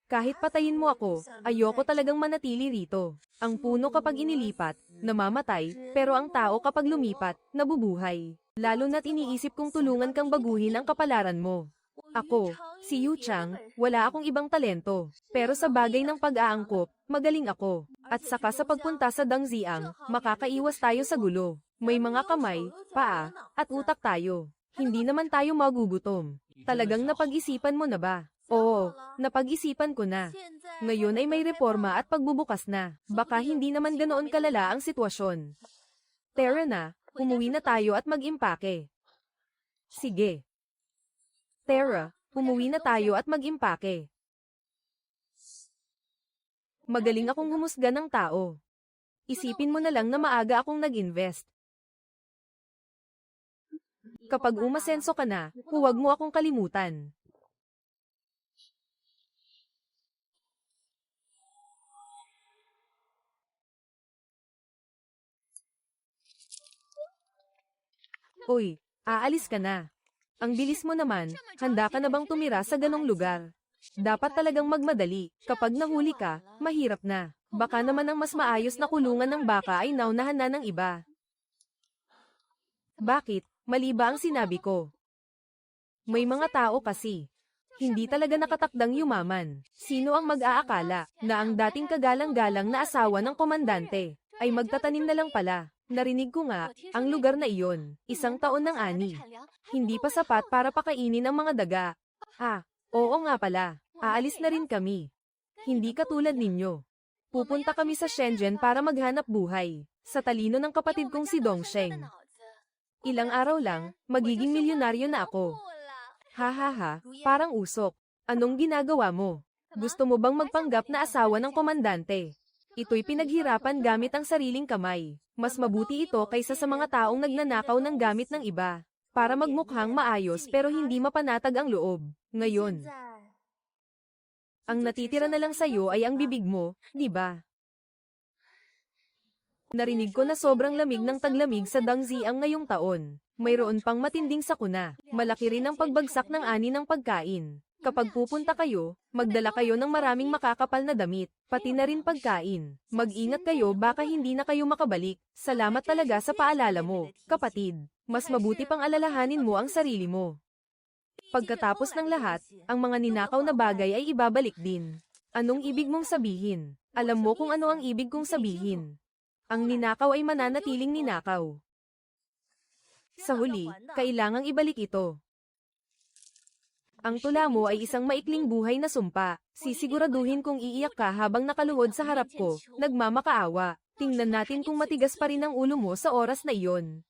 Kahit patayin mo ako, ayoko talagang manatili rito. Ang puno kapag inilipat, namamatay, pero ang tao kapag lumipat, nabubuhay. Lalo na't iniisip kong tulungan kang baguhin ang kapalaran mo. Ako, si Yu Chang, wala akong ibang talento. Pero sa bagay ng pag-aangkop, magaling ako. At saka sa pagpunta sa Dangziang, makakaiwas tayo sa gulo. May mga kamay, paa, at utak tayo. Hindi naman tayo magugutom. Talagang napag-isipan mo na ba? Oo, napag-isipan ko na. Ngayon ay may reforma at pagbubukas na. Baka hindi naman ganoon kalala ang sitwasyon. Tara na, umuwi na tayo at mag-impake. Sige. Tara, umuwi na tayo at mag-impake. Magaling akong humusga ng tao. Isipin mo na lang na maaga akong nag-invest. Kapag umasenso ka na, huwag mo akong kalimutan. Uy, aalis ka na. Ang bilis mo naman, handa ka na bang tumira sa ganong lugar? Dapat talagang magmadali. Kapag nahuli ka, mahirap na. Baka naman ang mas maayos na kulungan ng baka ay naunahan na ng iba. Bakit? Mali ba ang sinabi ko? May mga tao kasi. Hindi talaga nakatakdang yumaman. Sino ang mag-aakala na ang dating kagalang-galang na asawa ng komandante ay magtatanim na lang pala? Narinig ko nga, ang lugar na iyon, 1 taon ng ani. Hindi pa sapat para pakainin ang mga daga. Oo nga pala, aalis na rin kami. Hindi katulad ninyo. Pupunta kami sa Shenzhen para maghanap buhay. Sa talino ng kapatid kong si Dongsheng. Ilang araw lang, magiging milyonaryo na ako. Hahaha, parang usok. Anong ginagawa mo? Gusto mo bang magpanggap na asawa ng komandante? Ito'y pinaghirapan gamit ang sariling kamay. Mas mabuti ito kaysa sa mga taong nagnanakaw ng gamit ng iba. Para magmukhang maayos pero hindi mapanatag ang loob. Ngayon, ang natitira na lang sa'yo ay ang bibig mo, di ba? Narinig ko na sobrang lamig ng taglamig sa Dangziang ngayong taon. Mayroon pang matinding sakuna. Malaki rin ang pagbagsak ng ani ng pagkain. Kapag pupunta kayo, magdala kayo ng maraming makakapal na damit, pati na rin pagkain. Mag-ingat kayo baka hindi na kayo makabalik. Salamat talaga sa paalala mo, kapatid. Mas mabuti pang alalahanin mo ang sarili mo. Pagkatapos ng lahat, ang mga ninakaw na bagay ay ibabalik din. Anong ibig mong sabihin? Alam mo kung ano ang ibig kong sabihin. Ang ninakaw ay mananatiling ninakaw. Sa huli, kailangang ibalik ito. Ang tula mo ay isang maikling buhay na sumpa. Sisiguraduhin kong iiyak ka habang nakaluhod sa harap ko, nagmamakaawa. Tingnan natin kung matigas pa rin ang ulo mo sa oras na iyon.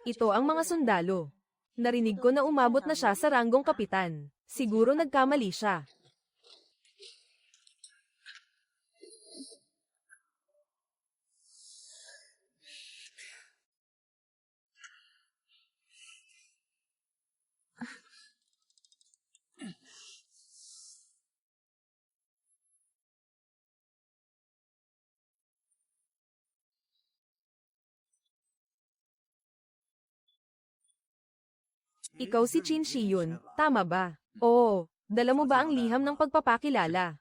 Ito ang mga sundalo. Narinig ko na umabot na siya sa ranggong kapitan. Siguro nagkamali siya. Ikaw si Qin Shiyun, tama ba? Oo, dala mo ba ang liham ng pagpapakilala?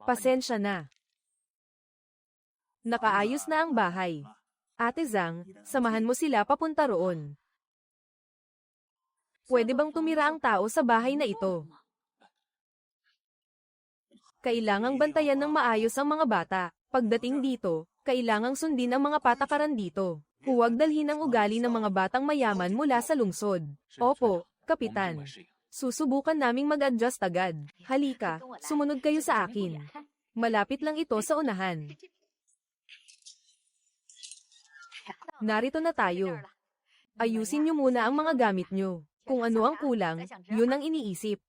Pasensya na. Nakaayos na ang bahay. Ate Zhang, samahan mo sila papunta roon. Pwede bang tumira ang tao sa bahay na ito? Kailangang bantayan ng maayos ang mga bata. Pagdating dito, kailangang sundin ang mga patakaran dito. Huwag dalhin ang ugali ng mga batang mayaman mula sa lungsod. Opo, Kapitan. Susubukan naming mag-adjust agad. Halika, sumunod kayo sa akin. Malapit lang ito sa unahan. Narito na tayo. Ayusin niyo muna ang mga gamit niyo. Kung ano ang kulang, yun ang iniisip.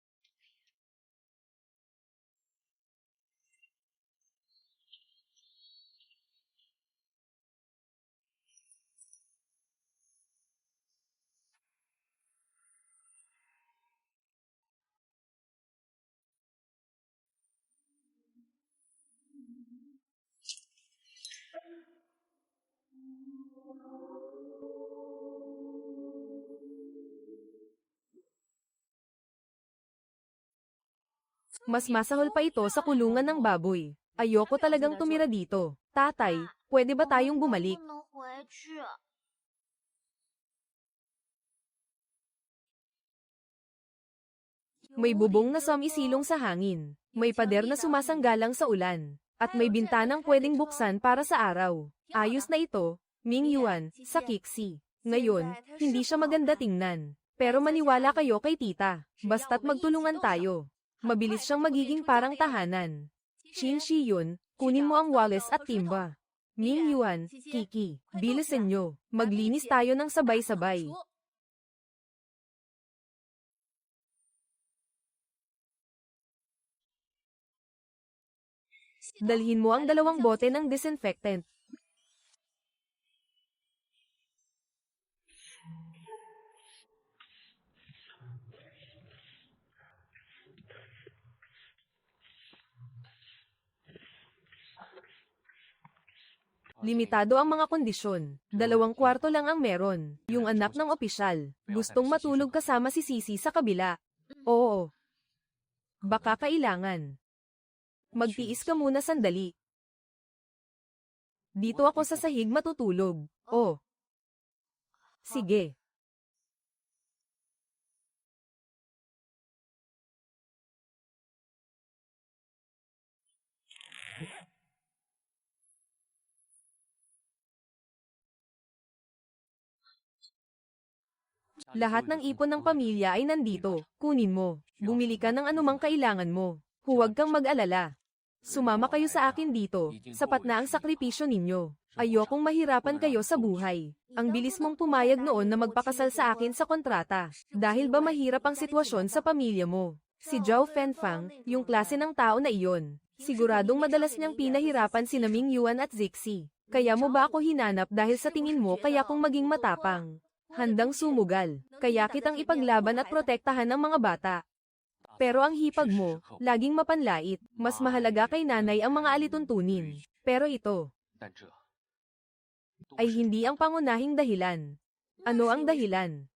Mas masahol pa ito sa kulungan ng baboy. Ayoko talagang tumira dito. Tatay, pwede ba tayong bumalik? 不能回去。 May bubong na sumisilong sa hangin. May pader na sumasanggalang sa ulan. At may bintanang pwedeng buksan para sa araw. Ayos na ito, Ming Yuan, sa Kixi. Ngayon, hindi siya maganda tingnan. Pero maniwala kayo kay tita. Basta't magtulungan tayo. Mabilis siyang magiging parang tahanan. Qin Shi Yun, kunin mo ang Wallace at timba. Ming Yuan, Kiki, bilisan nyo. Maglinis tayo ng sabay-sabay. Dalhin mo ang 2 bote ng disinfectant. Limitado ang mga kondisyon. 2 kwarto lang ang meron. Yung anak ng opisyal. Gustong matulog kasama si Sisi sa kabila. Oo. Baka kailangan. Magtiis ka muna sandali. Dito ako sa sahig matutulog. Oh. Sige. Lahat ng ipon ng pamilya ay nandito. Kunin mo. Bumili ka ng anumang kailangan mo. Huwag kang mag-alala. Sumama kayo sa akin dito. Sapat na ang sakripisyo ninyo. Ayokong mahirapan kayo sa buhay. Ang bilis mong pumayag noon na magpakasal sa akin sa kontrata. Dahil ba mahirap ang sitwasyon sa pamilya mo? Si Zhao Fenfang, yung klase ng tao na iyon. Siguradong madalas niyang pinahirapan si Ming Yuan at Zixi. Kaya mo ba ako hinanap dahil sa tingin mo kaya kong maging matapang? Handang sumugal. Kaya kitang ipaglaban at protektahan ng mga bata. Pero ang hipag mo, laging mapanlait. Mas mahalaga kay nanay ang mga alituntunin. Pero ito ay hindi ang pangunahing dahilan. Ano ang dahilan?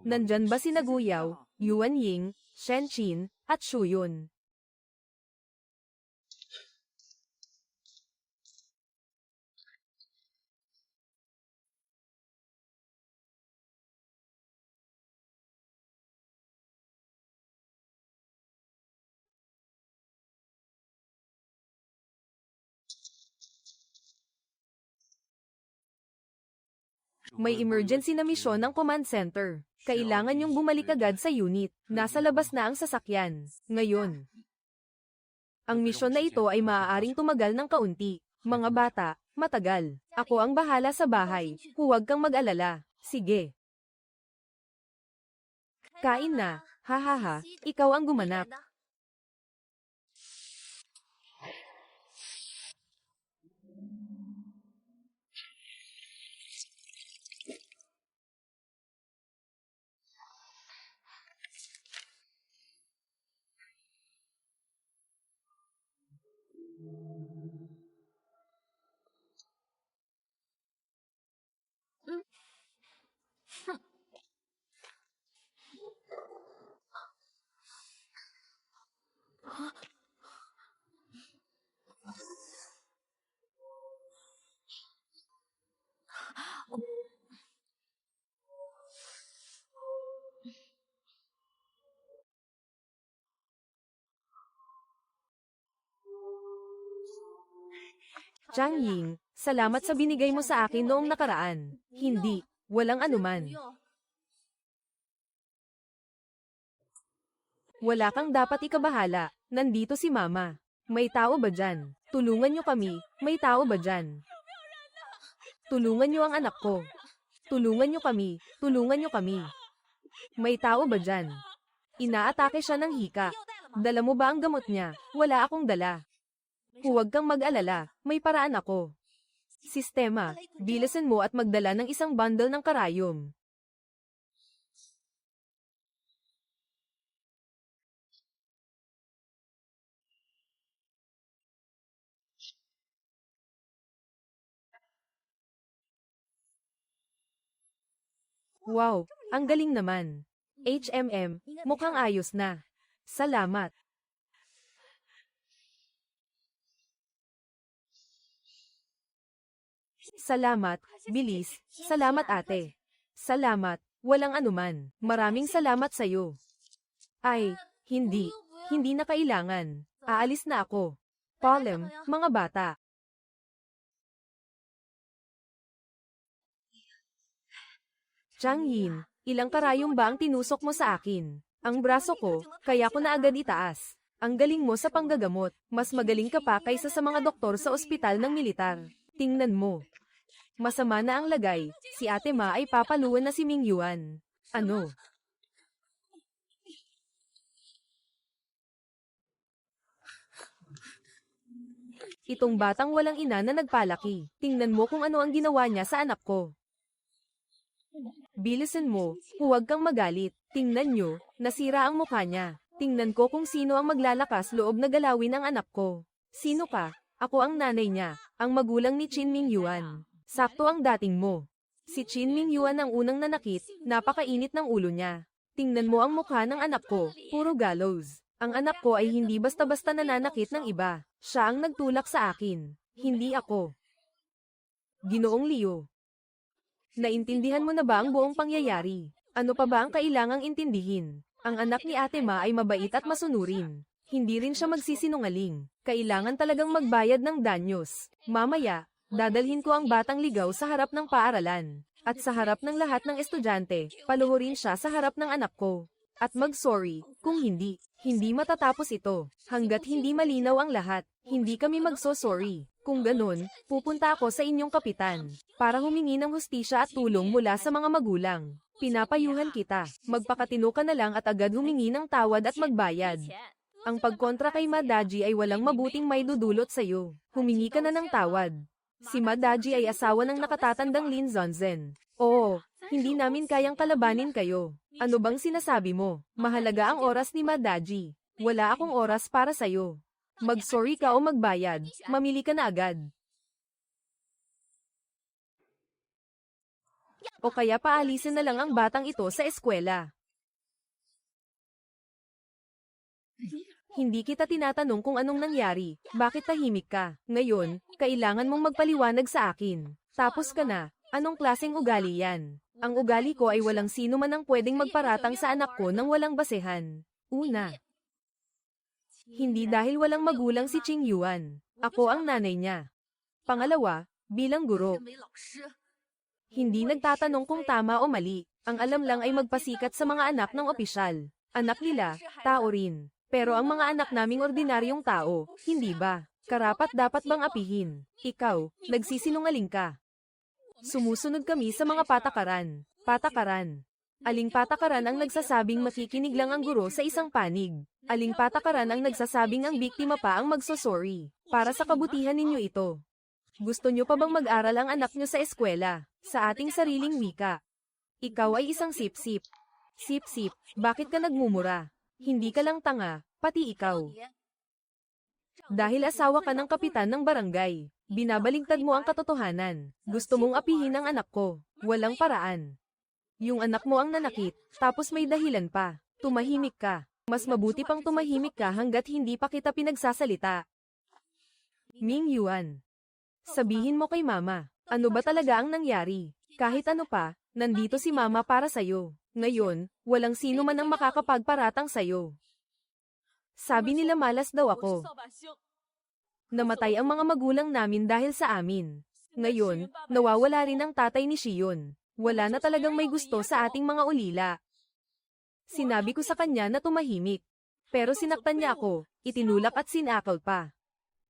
Nandyan ba si Naguyaw, Yuan Ying, Shen Qin, at Shu Yun? May emergency na misyon ng command center. Kailangan yung bumalik agad sa unit. Nasa labas na ang sasakyan. Ngayon. Ang misyon na ito ay maaaring tumagal ng kaunti. Mga bata, matagal. Ako ang bahala sa bahay. Huwag kang mag-alala. Sige. Kain na. Hahaha, ikaw ang gumanap. Zhang Ying, salamat sa binigay mo sa akin noong nakaraan. Hindi, walang anuman. Wala kang dapat ikabahala, nandito si Mama. May tao ba dyan? Tulungan niyo kami, may tao ba dyan? Tulungan niyo ang anak ko. Tulungan niyo kami, tulungan niyo kami. May tao ba dyan? Inaatake siya ng hika. Dala mo ba ang gamot niya? Wala akong dala. Huwag kang mag-alala, may paraan ako. Sistema, bilisan mo at magdala ng isang bundle ng karayom. Wow, ang galing naman. HMM, mukhang ayos na. Salamat. Salamat, bilis. Salamat ate. Salamat, walang anuman. Maraming salamat sa'yo. Ay, hindi. Hindi na kailangan. Aalis na ako. Polem, mga bata. Chang Yin, ilang karayom ba ang tinusok mo sa akin? Ang braso ko, kaya ko na agad itaas. Ang galing mo sa panggagamot. Mas magaling ka pa kaysa sa mga doktor sa ospital ng militar. Tingnan mo. Masama na ang lagay. Si Ate Ma ay papaluan na si Ming Yuan. Ano? Itong batang walang ina na nagpalaki. Tingnan mo kung ano ang ginawa niya sa anak ko. Bilisan mo, huwag kang magalit. Tingnan nyo, nasira ang mukha niya. Tingnan ko kung sino ang maglalakas loob na galawin ang anak ko. Sino ka? Ako ang nanay niya, ang magulang ni Qin Ming Yuan. Sakto ang dating mo. Si Qin Ming Yuan ang unang nanakit, napakainit ng ulo niya. Tingnan mo ang mukha ng anak ko, puro gallows. Ang anak ko ay hindi basta-basta nananakit ng iba. Siya ang nagtulak sa akin, hindi ako. Ginoong Leo. Naintindihan mo na ba ang buong pangyayari? Ano pa ba ang kailangang intindihin? Ang anak ni Ate Ma ay mabait at masunurin. Hindi rin siya magsisinungaling. Kailangan talagang magbayad ng danyos. Mamaya, dadalhin ko ang batang ligaw sa harap ng paaralan. At sa harap ng lahat ng estudyante, paluhurin siya sa harap ng anak ko. At mag-sorry, kung hindi, hindi matatapos ito. Hanggat hindi malinaw ang lahat, hindi kami magso-sorry. Kung ganun, pupunta ako sa inyong kapitan, para humingi ng hustisya at tulong mula sa mga magulang. Pinapayuhan kita, magpakatino ka na lang at agad humingi ng tawad at magbayad. Ang pagkontra kay Madaji ay walang mabuting may dudulot sa'yo. Humingi ka na ng tawad. Si Madaji ay asawa ng nakatatandang Lin Zonzen. Oo, hindi namin kayang kalabanin kayo. Ano bang sinasabi mo? Mahalaga ang oras ni Madaji. Wala akong oras para sa'yo. Mag-sorry ka o magbayad, mamili ka na agad. O kaya paalisin na lang ang batang ito sa eskwela. Hindi kita tinatanong kung anong nangyari, bakit tahimik ka. Ngayon, kailangan mong magpaliwanag sa akin. Tapos ka na, anong klaseng ugali yan? Ang ugali ko ay walang sino man ang pwedeng magparatang sa anak ko nang walang basehan. Una, hindi dahil walang magulang si Qing Yuan. Ako ang nanay niya. Pangalawa, bilang guro. Hindi nagtatanong kung tama o mali. Ang alam lang ay magpasikat sa mga anak ng opisyal. Anak nila, tao rin. Pero ang mga anak naming ordinaryong tao, hindi ba? Karapat dapat bang apihin? Ikaw, nagsisinungaling ka. Sumusunod kami sa mga patakaran. Patakaran. Aling patakaran ang nagsasabing makikinig lang ang guro sa isang panig? Aling patakaran ang nagsasabing ang biktima pa ang magsosorry? Para sa kabutihan ninyo ito. Gusto nyo pa bang mag-aral ang anak nyo sa eskwela? Sa ating sariling wika. Ikaw ay isang sip-sip. Sip-sip, bakit ka nagmumura? Hindi ka lang tanga, pati ikaw. Dahil asawa ka ng kapitan ng barangay, binabaligtad mo ang katotohanan. Gusto mong apihin ang anak ko. Walang paraan. Yung anak mo ang nanakit, tapos may dahilan pa. Tumahimik ka. Mas mabuti pang tumahimik ka hanggat hindi pa kita pinagsasalita. Ming Yuan. Sabihin mo kay mama, ano ba talaga ang nangyari? Kahit ano pa, nandito si mama para sa'yo. Ngayon, walang sino man ang makakapagparatang sa'yo. Sabi nila malas daw ako. Namatay ang mga magulang namin dahil sa amin. Ngayon, nawawala rin ang tatay ni Shion. Wala na talagang may gusto sa ating mga ulila. Sinabi ko sa kanya na tumahimik. Pero sinaktan niya ako, itinulak at sinakal pa.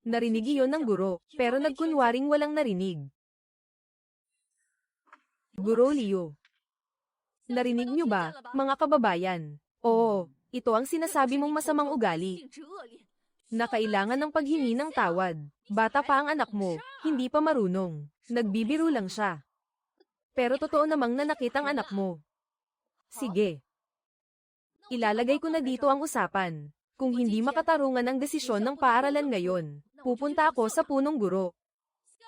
Narinig iyon ng guro, pero nagkunwaring walang narinig. Guro Leo. Narinig niyo ba, mga kababayan? Oo, ito ang sinasabi mong masamang ugali. na kailangan ng paghingi ng tawad. Bata pa ang anak mo, hindi pa marunong. Nagbibiro lang siya. Pero totoo namang nanakit ang anak mo. Sige. Ilalagay ko na dito ang usapan. Kung hindi makatarungan ang desisyon ng paaralan ngayon, pupunta ako sa punong guro.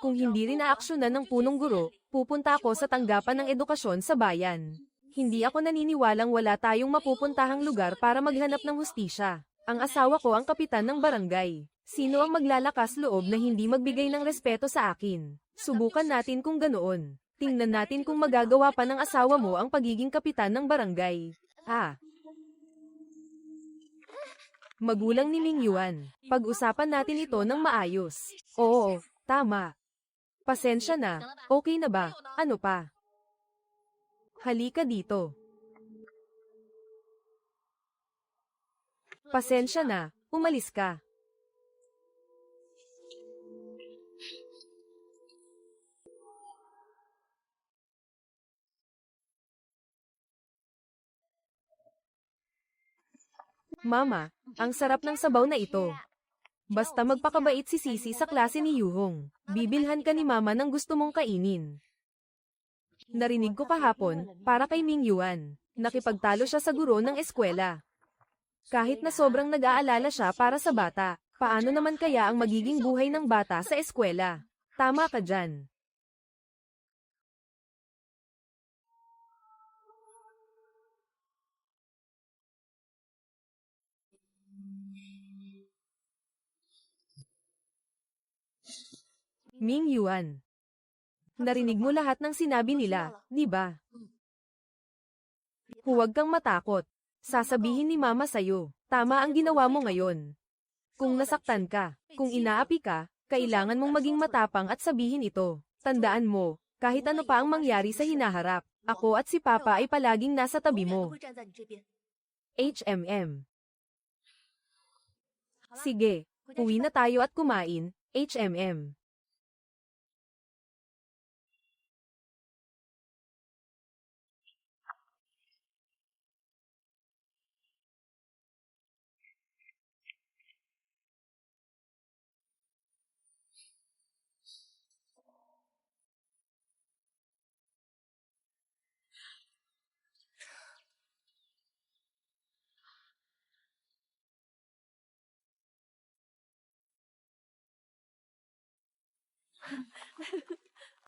Kung hindi rin aaksyonan ng punong guro, pupunta ako sa tanggapan ng edukasyon sa bayan. Hindi ako naniniwalang wala tayong mapupuntahang lugar para maghanap ng hustisya. Ang asawa ko ang kapitan ng barangay. Sino ang maglalakas loob na hindi magbigay ng respeto sa akin? Subukan natin kung ganoon. Tingnan natin kung magagawa pa ng asawa mo ang pagiging kapitan ng barangay. Magulang ni Ming Yuan. Pag-usapan natin ito ng maayos. Oo, tama. Pasensya na, okay na ba? Ano pa? Halika dito. Pasensya na, umalis ka. Mama, ang sarap ng sabaw na ito. Basta magpakabait si Sisi sa klase ni Yuhong. Bibilhan ka ni Mama ng gusto mong kainin. Narinig ko kahapon, para kay Ming Yuan. Nakipagtalo siya sa guro ng eskwela. Kahit na sobrang nag-aalala siya para sa bata, paano naman kaya ang magiging buhay ng bata sa eskwela? Tama ka dyan. Ming Yuan. Narinig mo lahat ng sinabi nila, di ba? Huwag kang matakot. Sasabihin ni Mama sa'yo, tama ang ginawa mo ngayon. Kung nasaktan ka, kung inaapi ka, kailangan mong maging matapang at sabihin ito. Tandaan mo, kahit ano pa ang mangyari sa hinaharap, ako at si Papa ay palaging nasa tabi mo. HMM. Sige, uwi na tayo at kumain, HMM.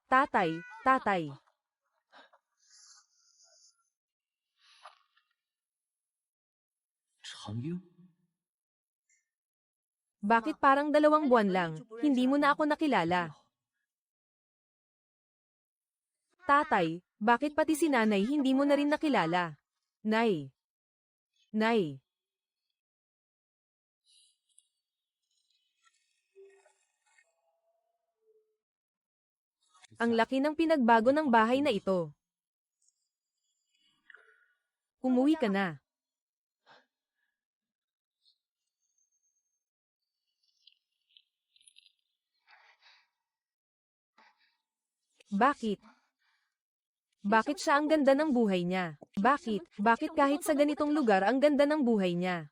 Tatay. Bakit parang 2 buwan lang, hindi mo na ako nakilala? Tatay, bakit pati si nanay hindi mo na rin nakilala? Nay. Ang laki ng pinagbago ng bahay na ito. Umuwi ka na. Bakit? Bakit siya ang ganda ng buhay niya? Bakit kahit sa ganitong lugar ang ganda ng buhay niya?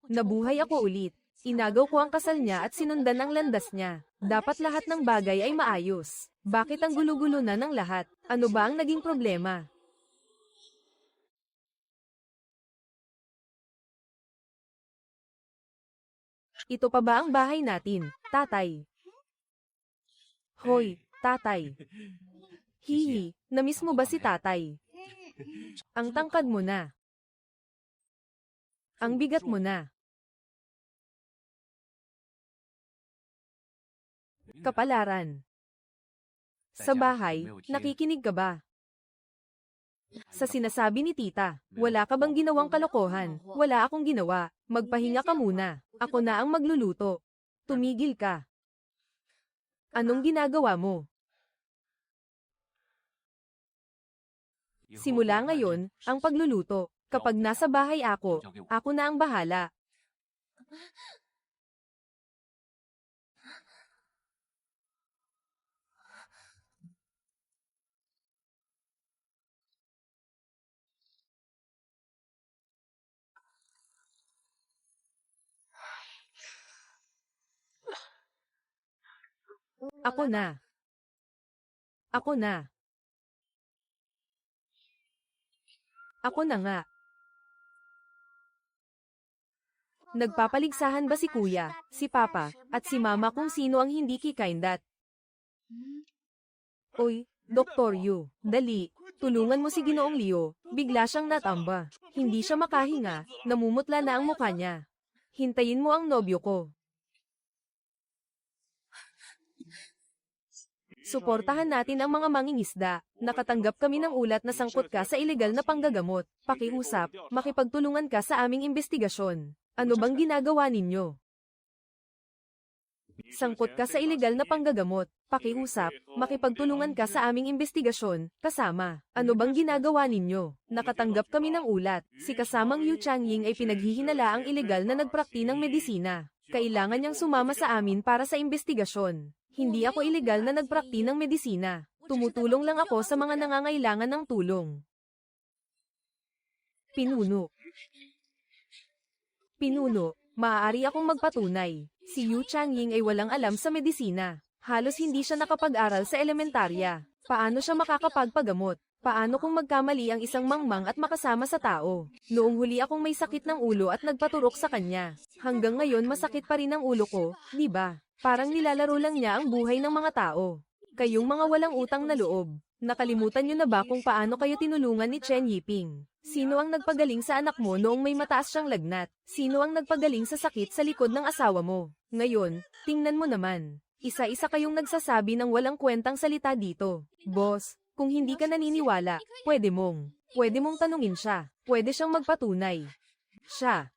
Nabuhay ako ulit. Inagaw ko ang kasal niya at sinundan ang landas niya. Dapat lahat ng bagay ay maayos. Bakit ang gulo-gulo na ng lahat? Ano ba ang naging problema? Ito pa ba ang bahay natin, tatay? Hoy, tatay. Hihi, namiss mo ba si tatay? Ang tangkad mo na. Ang bigat mo na. Kapalaran. Sa bahay, nakikinig ka ba? Sa sinasabi ni tita, wala ka bang ginawang kalokohan? Wala akong ginawa. Magpahinga ka muna. Ako na ang magluluto. Tumigil ka. Anong ginagawa mo? Simula ngayon, ang pagluluto. Kapag nasa bahay ako na ang bahala. Ako na. Ako na. Ako na nga. Nagpapaligsahan ba si kuya, si papa, at si mama kung sino ang hindi kikaindat? Oy, Dr. Yu, dali, tulungan mo si Ginoong Leo, bigla siyang natamba. Hindi siya makahinga, namumutla na ang mukha niya. Hintayin mo ang nobyo ko. Suportahan natin ang mga mangingisda. Nakatanggap kami ng ulat na sangkot ka sa ilegal na panggagamot. Pakiusap, makipagtulungan ka sa aming investigasyon. Ano bang ginagawa ninyo? Sangkot ka sa ilegal na panggagamot. Pakiusap, makipagtulungan ka sa aming investigasyon. Kasama, ano bang ginagawa ninyo? Nakatanggap kami ng ulat. Si kasamang Yu Changying ay pinaghihinala ang ilegal na nagprakti ng medisina. Kailangan niyang sumama sa amin para sa investigasyon. Hindi ako ilegal na nagprakti ng medisina. Tumutulong lang ako sa mga nangangailangan ng tulong. Pinuno, maaari akong magpatunay. Si Yu Changying ay walang alam sa medisina. Halos hindi siya nakapag-aral sa elementarya. Paano siya makakapagpagamot? Paano kung magkamali ang isang mangmang at makasama sa tao? Noong huli akong may sakit ng ulo at nagpaturok sa kanya. Hanggang ngayon masakit pa rin ang ulo ko, di ba? Parang nilalaro lang niya ang buhay ng mga tao. Kayong mga walang utang na loob. Nakalimutan niyo na ba kung paano kayo tinulungan ni Chen Yiping? Sino ang nagpagaling sa anak mo noong may mataas siyang lagnat? Sino ang nagpagaling sa sakit sa likod ng asawa mo? Ngayon, tingnan mo naman. Isa-isa kayong nagsasabi ng walang kwentang salita dito. Boss, kung hindi ka naniniwala, pwede mong tanungin siya. Pwede siyang magpatunay. Siya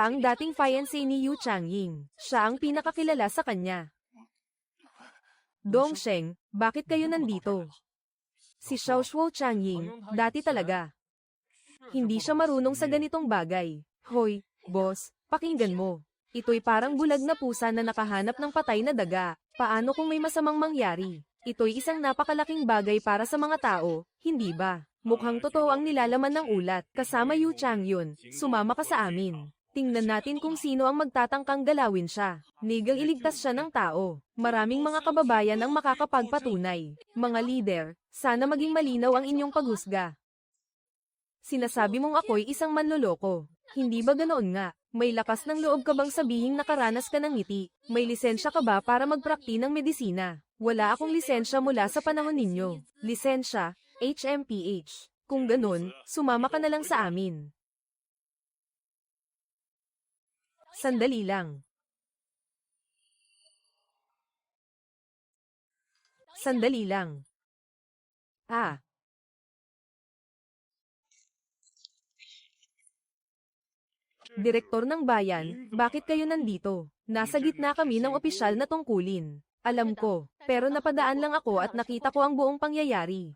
ang dating fiancé ni Yu Changying. Siya ang pinakakilala sa kanya. Dongsheng, bakit kayo nandito? Si Xiaoshuo Changying, dati talaga. Hindi siya marunong sa ganitong bagay. Hoy, boss, pakinggan mo. Ito'y parang bulag na pusa na nakahanap ng patay na daga. Paano kung may masamang mangyari? Ito'y isang napakalaking bagay para sa mga tao, hindi ba? Mukhang totoo ang nilalaman ng ulat. Kasama Yu Changyun, sumama ka sa amin. Tingnan natin kung sino ang magtatangkang galawin siya. Nigang iligtas siya ng tao. Maraming mga kababayan ang makakapagpatunay. Mga leader, sana maging malinaw ang inyong paghusga. Sinasabi mong ako'y isang manloloko. Hindi ba ganoon nga? May lakas ng loob ka bang sabihing nakaranas ka ng ngiti? May lisensya ka ba para magprakti ng medisina? Wala akong lisensya mula sa panahon ninyo. Lisensya, HMPH. Kung ganun, sumama ka na lang sa amin. Sandali lang. Sandali lang. Direktor ng bayan, bakit kayo nandito? Nasa gitna kami ng opisyal na tungkulin. Alam ko, pero napadaan lang ako at nakita ko ang buong pangyayari.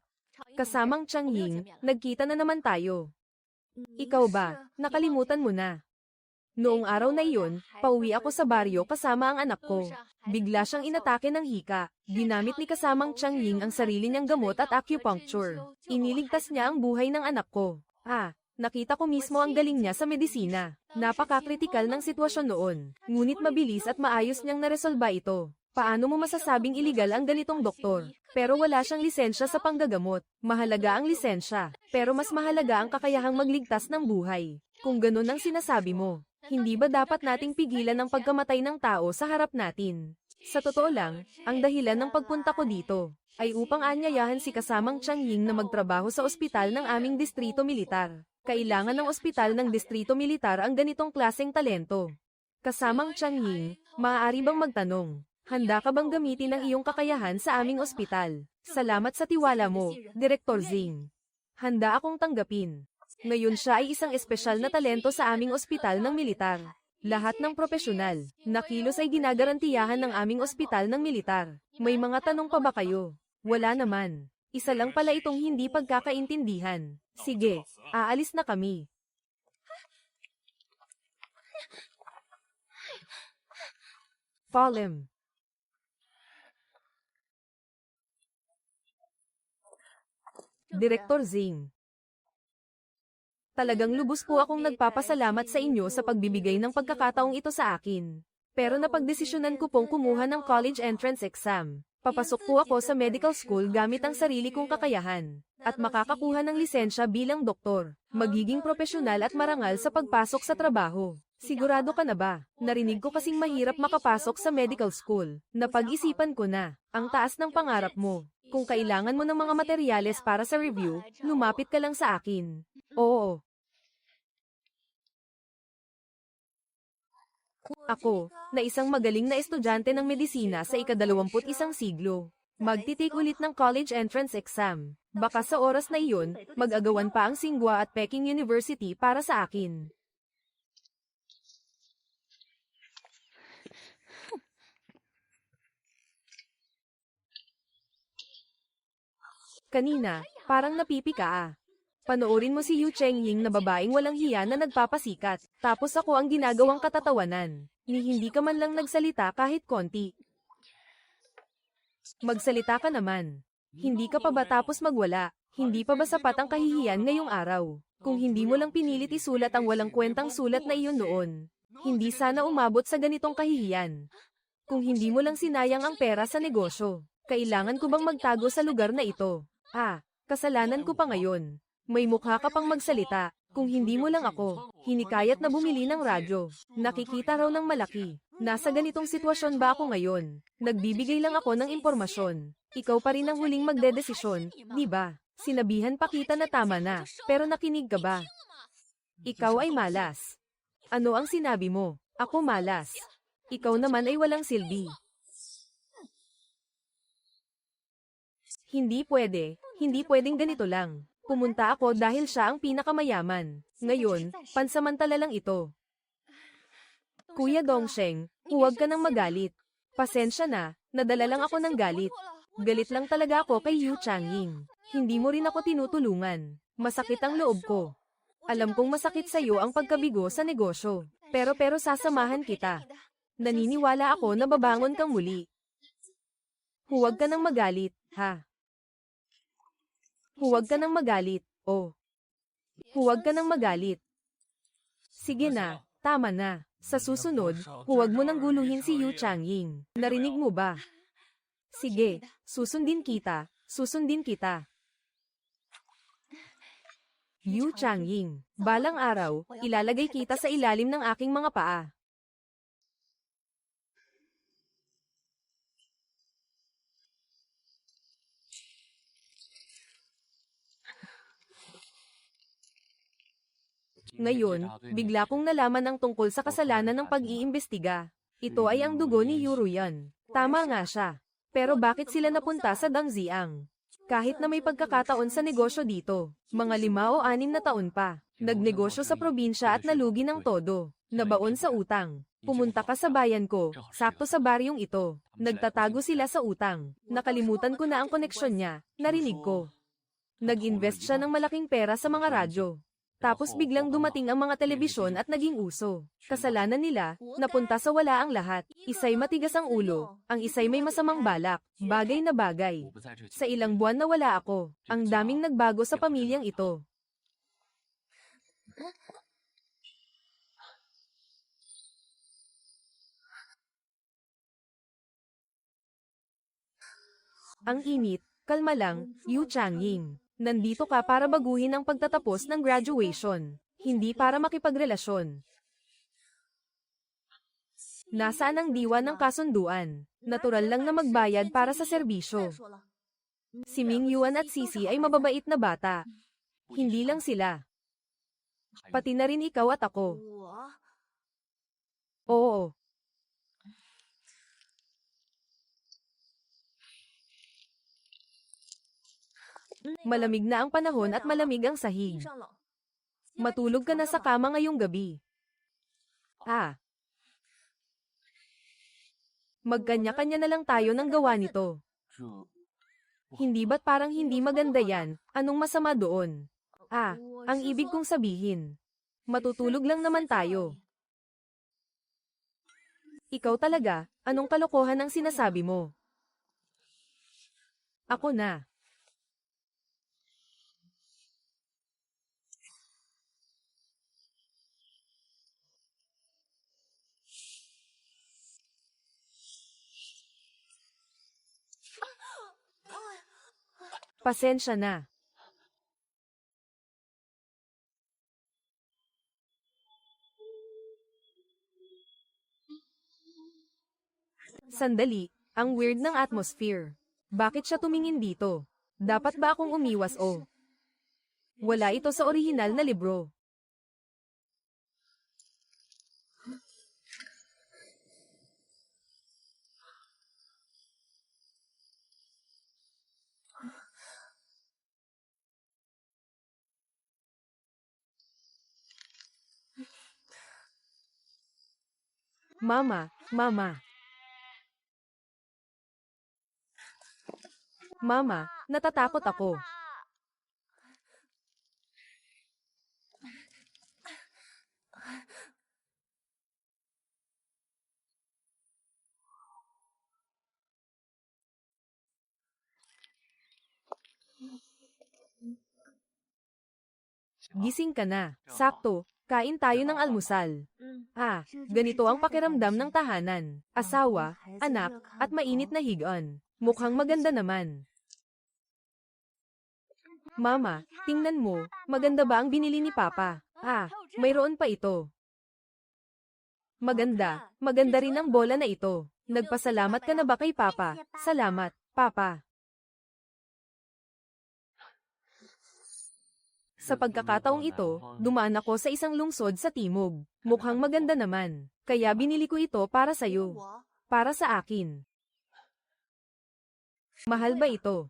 Kasamang Changying, nagkita na naman tayo. Ikaw ba, nakalimutan mo na? Noong araw na iyon, pauwi ako sa baryo kasama ang anak ko. Bigla siyang inatake ng hika. Ginamit ni kasamang Changying ang sarili niyang gamot at acupuncture. Iniligtas niya ang buhay ng anak ko. Nakita ko mismo ang galing niya sa medisina. Napaka-kritikal ng sitwasyon noon. Ngunit mabilis at maayos niyang naresolba ito. Paano mo masasabing iligal ang ganitong doktor? Pero wala siyang lisensya sa panggagamot. Mahalaga ang lisensya. Pero mas mahalaga ang kakayahang magligtas ng buhay. Kung ganun ang sinasabi mo, hindi ba dapat nating pigilan ang pagkamatay ng tao sa harap natin? Sa totoo lang, ang dahilan ng pagpunta ko dito ay upang anyayahan si kasamang Changying na magtrabaho sa ospital ng aming distrito militar. Kailangan ng ospital ng distrito militar ang ganitong klaseng talento. Kasamang Changying, maaari bang magtanong? Handa ka bang gamitin ang iyong kakayahan sa aming ospital? Salamat sa tiwala mo, Direktor Zing. Handa akong tanggapin. Ngayon siya ay isang espesyal na talento sa aming ospital ng militar. Lahat ng profesional na kilos ay ginagarantiyahan ng aming ospital ng militar. May mga tanong pa ba kayo? Wala naman. Isa lang pala itong hindi pagkakaintindihan. Sige, aalis na kami. Falem. Direktor Zing. Talagang lubos po akong nagpapasalamat sa inyo sa pagbibigay ng pagkakataong ito sa akin. Pero napagdesisyonan ko pong kumuha ng college entrance exam. Papasok po ako sa medical school gamit ang sarili kong kakayahan, at makakakuha ng lisensya bilang doktor. Magiging propesyonal at marangal sa pagpasok sa trabaho. Sigurado ka na ba? Narinig ko kasing mahirap makapasok sa medical school. Napag-isipan ko na, ang taas ng pangarap mo. Kung kailangan mo ng mga materyales para sa review, lumapit ka lang sa akin. Oo. Ako, na isang magaling na estudyante ng medisina sa ika-21 siglo. Magtitake ulit ng college entrance exam. Baka sa oras na iyon, mag-agawan pa ang Tsinghua at Peking University para sa akin. Kanina, parang napipi ka ah. Panoorin mo si Yu Chengying na babaeng walang hiya na nagpapasikat, tapos ako ang ginagawang katatawanan. Ni hindi ka man lang nagsalita kahit konti. Magsalita ka naman. Hindi ka pa ba tapos magwala? Hindi pa ba sapat ang kahihiyan ngayong araw? Kung hindi mo lang pinilit isulat ang walang kwentang sulat na iyon noon, hindi sana umabot sa ganitong kahihiyan. Kung hindi mo lang sinayang ang pera sa negosyo, kailangan ko bang magtago sa lugar na ito? Ah, kasalanan ko pa ngayon. May mukha ka pang magsalita. Kung hindi mo lang ako, hinikayat na bumili ng radyo. Nakikita raw ng malaki. Nasa ganitong sitwasyon ba ako ngayon? Nagbibigay lang ako ng impormasyon. Ikaw pa rin ang huling magdedesisyon, di ba? Sinabihan pa kita na tama na, pero nakinig ka ba? Ikaw ay malas. Ano ang sinabi mo? Ako malas. Ikaw naman ay walang silbi. Hindi pwede, hindi pwedeng ganito lang. Pumunta ako dahil siya ang pinakamayaman. Ngayon, pansamantala lang ito. Kuya Dongsheng, huwag ka nang magalit. Pasensya na, nadala lang ako ng galit. Galit lang talaga ako kay Yu Changying. Hindi mo rin ako tinutulungan. Masakit ang loob ko. Alam kong masakit sa'yo ang pagkabigo sa negosyo. Pero sasamahan kita. Naniniwala ako na babangon kang muli. Huwag ka nang magalit, ha? Huwag ka nang magalit, oh. Huwag ka nang magalit. Sige na, tama na. Sa susunod, huwag mo nang guluhin si Yu Changying. Narinig mo ba? Sige, susundin kita, susundin kita. Yu Changying, balang araw, ilalagay kita sa ilalim ng aking mga paa. Ngayon, bigla kong nalaman ang tungkol sa kasalanan ng pag-iimbestiga. Ito ay ang dugo ni Yu Ruyan. Tama nga siya. Pero bakit sila napunta sa Dangziang? Kahit na may pagkakataon sa negosyo dito, mga 5 o 6 na taon pa, nagnegosyo sa probinsya at nalugi ng todo, nabaon sa utang. Pumunta ka sa bayan ko, sakto sa baryong ito. Nagtatago sila sa utang. Nakalimutan ko na ang koneksyon niya, narinig ko. Nag-invest siya ng malaking pera sa mga radyo. Tapos biglang dumating ang mga telebisyon at naging uso. Kasalanan nila, napunta sa wala ang lahat. Isa'y matigas ang ulo, ang isa'y may masamang balak, bagay na bagay. Sa ilang buwan na wala ako, ang daming nagbago sa pamilyang ito. Ang init, kalma lang, Yu Changying. Nandito ka para baguhin ang pagtatapos ng graduation, hindi para makipagrelasyon. Nasaan ang diwa ng kasunduan? Natural lang na magbayad para sa serbisyo. Si Ming Yuan at Sisi ay mababait na bata. Hindi lang sila. Pati na rin ikaw at ako. Oo. Malamig na ang panahon at malamig ang sahig. Matulog ka na sa kama ngayong gabi. Ah. Magkanya-kanya na lang tayo ng gawa nito. Hindi ba't parang hindi maganda yan? Anong masama doon? Ah, ang ibig kong sabihin. Matutulog lang naman tayo. Ikaw talaga, anong kalokohan ang sinasabi mo? Ako na. Pasensya na. Sandali, ang weird ng atmosphere. Bakit siya tumingin dito? Dapat ba akong umiwas o? Wala ito sa orihinal na libro. Mama, Mama. Mama, natatakot ako. Gising ka na. Sakto, kain tayo ng almusal. Ganito ang pakiramdam ng tahanan. Asawa, anak, at mainit na higaan. Mukhang maganda naman. Mama, tingnan mo, maganda ba ang binili ni Papa? Mayroon pa ito. Maganda, maganda rin ang bola na ito. Nagpasalamat ka na ba kay Papa? Salamat, Papa. Sa pagkakataong ito, dumaan ako sa isang lungsod sa timog. Mukhang maganda naman. Kaya binili ko ito para sa'yo. Para sa akin. Mahal ba ito?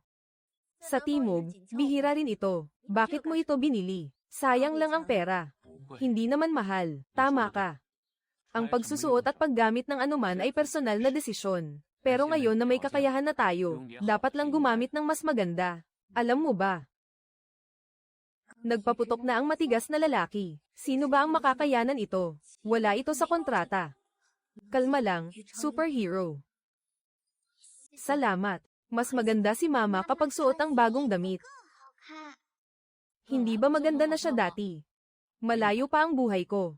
Sa timog, bihira rin ito. Bakit mo ito binili? Sayang lang ang pera. Hindi naman mahal. Tama ka. Ang pagsusuot at paggamit ng anuman ay personal na desisyon. Pero ngayon na may kakayahan na tayo, dapat lang gumamit ng mas maganda. Alam mo ba? Nagpaputok na ang matigas na lalaki. Sino ba ang makakayanan ito? Wala ito sa kontrata. Kalma lang, superhero. Salamat. Mas maganda si Mama kapag suot ang bagong damit. Hindi ba maganda na siya dati? Malayo pa ang buhay ko.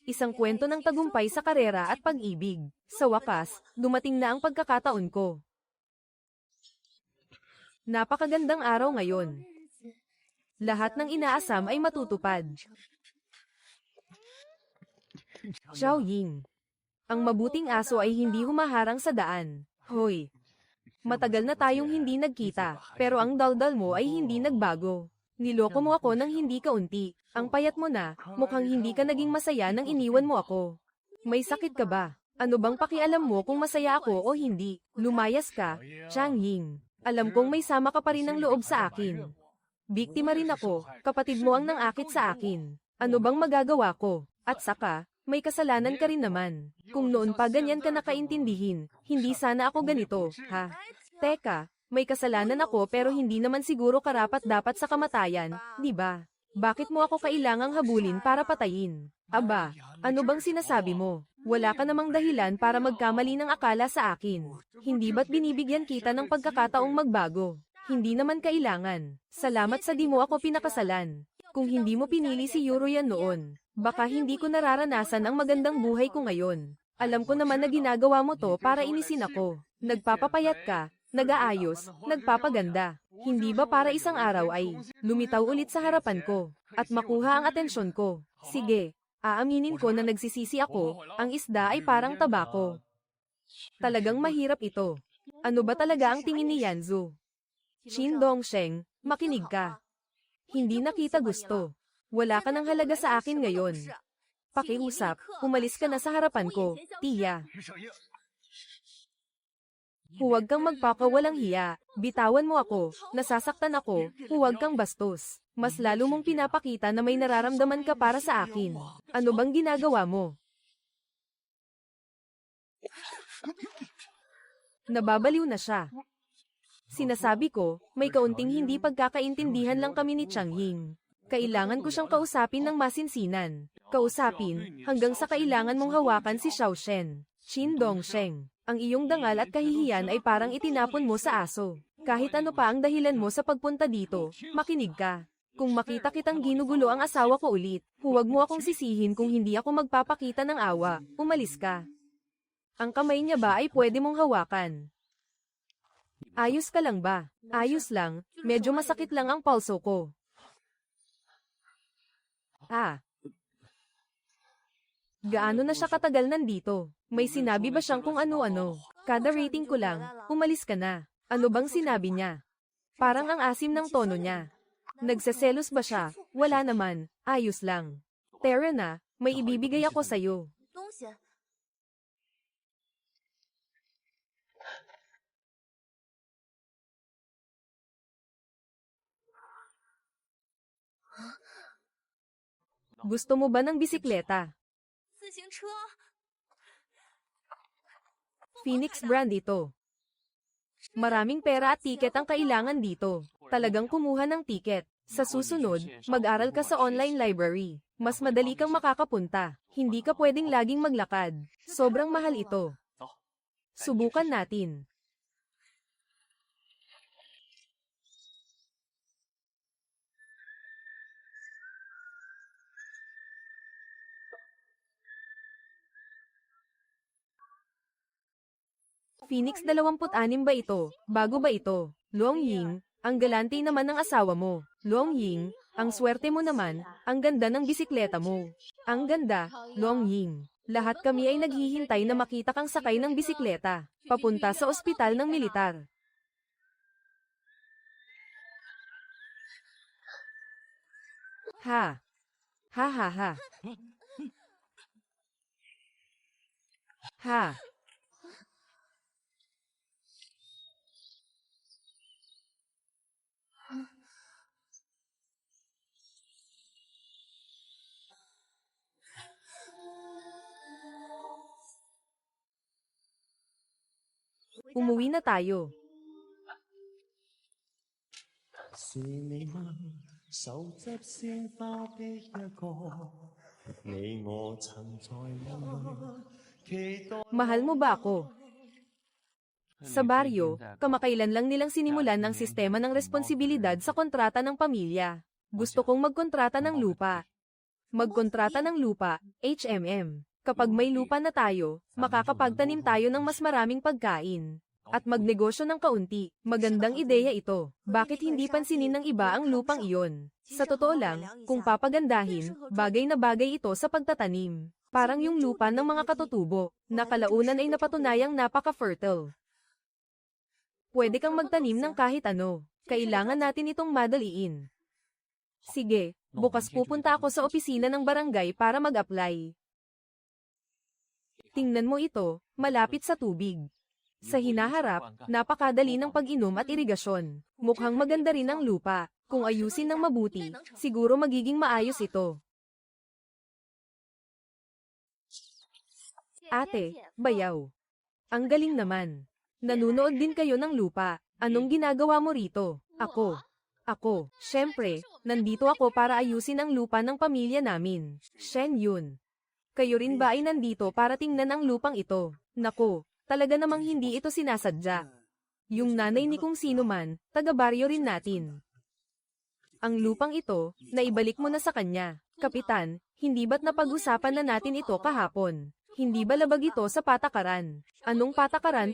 Isang kwento ng tagumpay sa karera at pag-ibig. Sa wakas, dumating na ang pagkakataon ko. Napakagandang araw ngayon. Lahat ng inaasam ay matutupad. Xiao Ying. Ang mabuting aso ay hindi humaharang sa daan. Hoy. Matagal na tayong hindi nagkita, pero ang daldal mo ay hindi nagbago. Niloko mo ako ng hindi kaunti. Ang payat mo na, mukhang hindi ka naging masaya nang iniwan mo ako. May sakit ka ba? Ano bang pakialam mo kung masaya ako o hindi? Lumayas ka, Xiang Ying. Alam kong may sama ka pa rin ng loob sa akin. Biktima rin ako, kapatid mo ang nangakit sa akin. Ano bang magagawa ko? At saka, may kasalanan ka rin naman. Kung noon pa ganyan ka nakaintindihin, hindi sana ako ganito, ha? Teka, may kasalanan ako pero hindi naman siguro karapat-dapat sa kamatayan, di ba? Bakit mo ako kailangang habulin para patayin? Aba, ano bang sinasabi mo? Wala ka namang dahilan para magkamali ng akala sa akin. Hindi ba't binibigyan kita ng pagkakataong magbago? Hindi naman kailangan. Salamat sa di mo ako pinakasalan. Kung hindi mo pinili si Yuroyan noon, baka hindi ko nararanasan ang magandang buhay ko ngayon. Alam ko naman na ginagawa mo to para inisin ako. Nagpapapayat ka, nag-aayos, nagpapaganda. Hindi ba para isang araw ay lumitaw ulit sa harapan ko at makuha ang atensyon ko? Sige, aaminin ko na nagsisisi ako, ang isda ay parang tabako. Talagang mahirap ito. Ano ba talaga ang tingin ni Yanzu? Qin Dongsheng, makinig ka. Hindi na kita gusto. Wala ka ng halaga sa akin ngayon. Pakiusap, umalis ka na sa harapan ko, Tia. Huwag kang magpakawalang hiya. Bitawan mo ako, nasasaktan ako, huwag kang bastos. Mas lalo mong pinapakita na may nararamdaman ka para sa akin. Ano bang ginagawa mo? Nababaliw na siya. Sinasabi ko, may kaunting hindi pagkakaintindihan lang kami ni Xiang Ying. Kailangan ko siyang kausapin ng masinsinan. Kausapin, hanggang sa kailangan mong hawakan si Xiao Shen. Qin Dongsheng, ang iyong dangal at kahihiyan ay parang itinapon mo sa aso. Kahit ano pa ang dahilan mo sa pagpunta dito, makinig ka. Kung makita kitang ginugulo ang asawa ko ulit, huwag mo akong sisihin kung hindi ako magpapakita ng awa, umalis ka. Ang kamay niya ba ay pwede mong hawakan? Ayos ka lang ba? Ayos lang, Medyo masakit lang ang pulso ko. Ah. Gaano na siya katagal nandito? May sinabi ba siyang kung ano-ano? Kada rating ko lang, umalis ka na. Ano bang sinabi niya? Parang ang asim ng tono niya. Nagseselos ba siya? Wala naman, ayos lang. Tara na, may ibibigay ako sa'yo. Gusto mo ba ng bisikleta? Phoenix brand ito. Maraming pera at tiket ang kailangan dito. Talagang kumuha ng tiket. Sa susunod, mag-aral ka sa online library. Mas madali kang makakapunta. Hindi ka pwedeng laging maglakad. Sobrang mahal ito. Subukan natin. Phoenix 26 ba ito? Bago ba ito? Luong Ying, ang galante naman ng asawa mo. Luong Ying, ang swerte mo naman, ang ganda ng bisikleta mo. Ang ganda, Luong Ying. Lahat kami ay naghihintay na makita kang sakay ng bisikleta, papunta sa ospital ng militar. Ha. Ha ha ha. Ha. Umuwi na tayo. 是你嗎？手執鮮花的一個，你我曾在夢期待。 Mahal mo ba ako? Sa baryo, kamakailan lang nilang sinimulan ang sistema ng responsibilidad sa kontrata ng pamilya. Gusto kong magkontrata ng lupa. Magkontrata ng lupa, HMM. Kapag may lupa na tayo, makakapagtanim tayo ng mas maraming pagkain. At magnegosyo ng kaunti. Magandang ideya ito. Bakit hindi pansinin ng iba ang lupang iyon? Sa totoo lang, kung papagandahin, bagay na bagay ito sa pagtatanim. Parang yung lupa ng mga katutubo, na kalaunan ay napatunayang napaka-fertile. Pwede kang magtanim ng kahit ano. Kailangan natin itong madaliin. Sige, bukas pupunta ako sa opisina ng barangay para mag-apply. Tingnan mo ito, malapit sa tubig. Sa hinaharap, napakadali ng pag-inom at irigasyon. Mukhang maganda rin ang lupa. Kung ayusin ng mabuti, siguro magiging maayos ito. Ate, bayaw. Ang galing naman. Nanunood din kayo ng lupa. Anong ginagawa mo rito? Ako. Syempre, nandito ako para ayusin ang lupa ng pamilya namin. Shen Yun. Kayo rin ba ay nandito para tingnan ang lupang ito? Nako, talaga namang hindi ito sinasadya. Yung nanay ni kung sino man, taga-baryo rin natin. Ang lupang ito, naibalik mo na sa kanya. Kapitan, hindi ba't napag-usapan na natin ito kahapon? Hindi ba labag ito sa patakaran? Anong patakaran?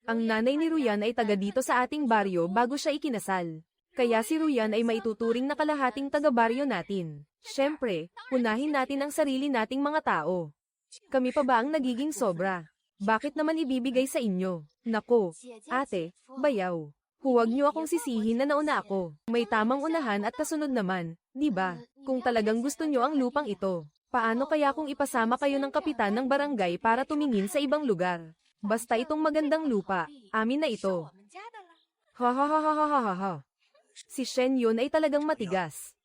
Ang nanay ni Ruyan ay taga dito sa ating baryo bago siya ikinasal. Kaya si Ruyan ay maituturing na kalahating taga-baryo natin. Syempre, unahin natin ang sarili nating mga tao. Kami pa ba ang nagiging sobra? Bakit naman ibibigay sa inyo? Nako, ate, bayaw. Huwag niyo akong sisihin na nauna ako. May tamang unahan at kasunod naman, di ba? Kung talagang gusto niyo ang lupang ito, paano kaya kung ipasama kayo ng kapitan ng barangay para tumingin sa ibang lugar? Basta itong magandang lupa, amin na ito. Ha ha ha ha ha ha ha. Si Shen Yun ay talagang matigas.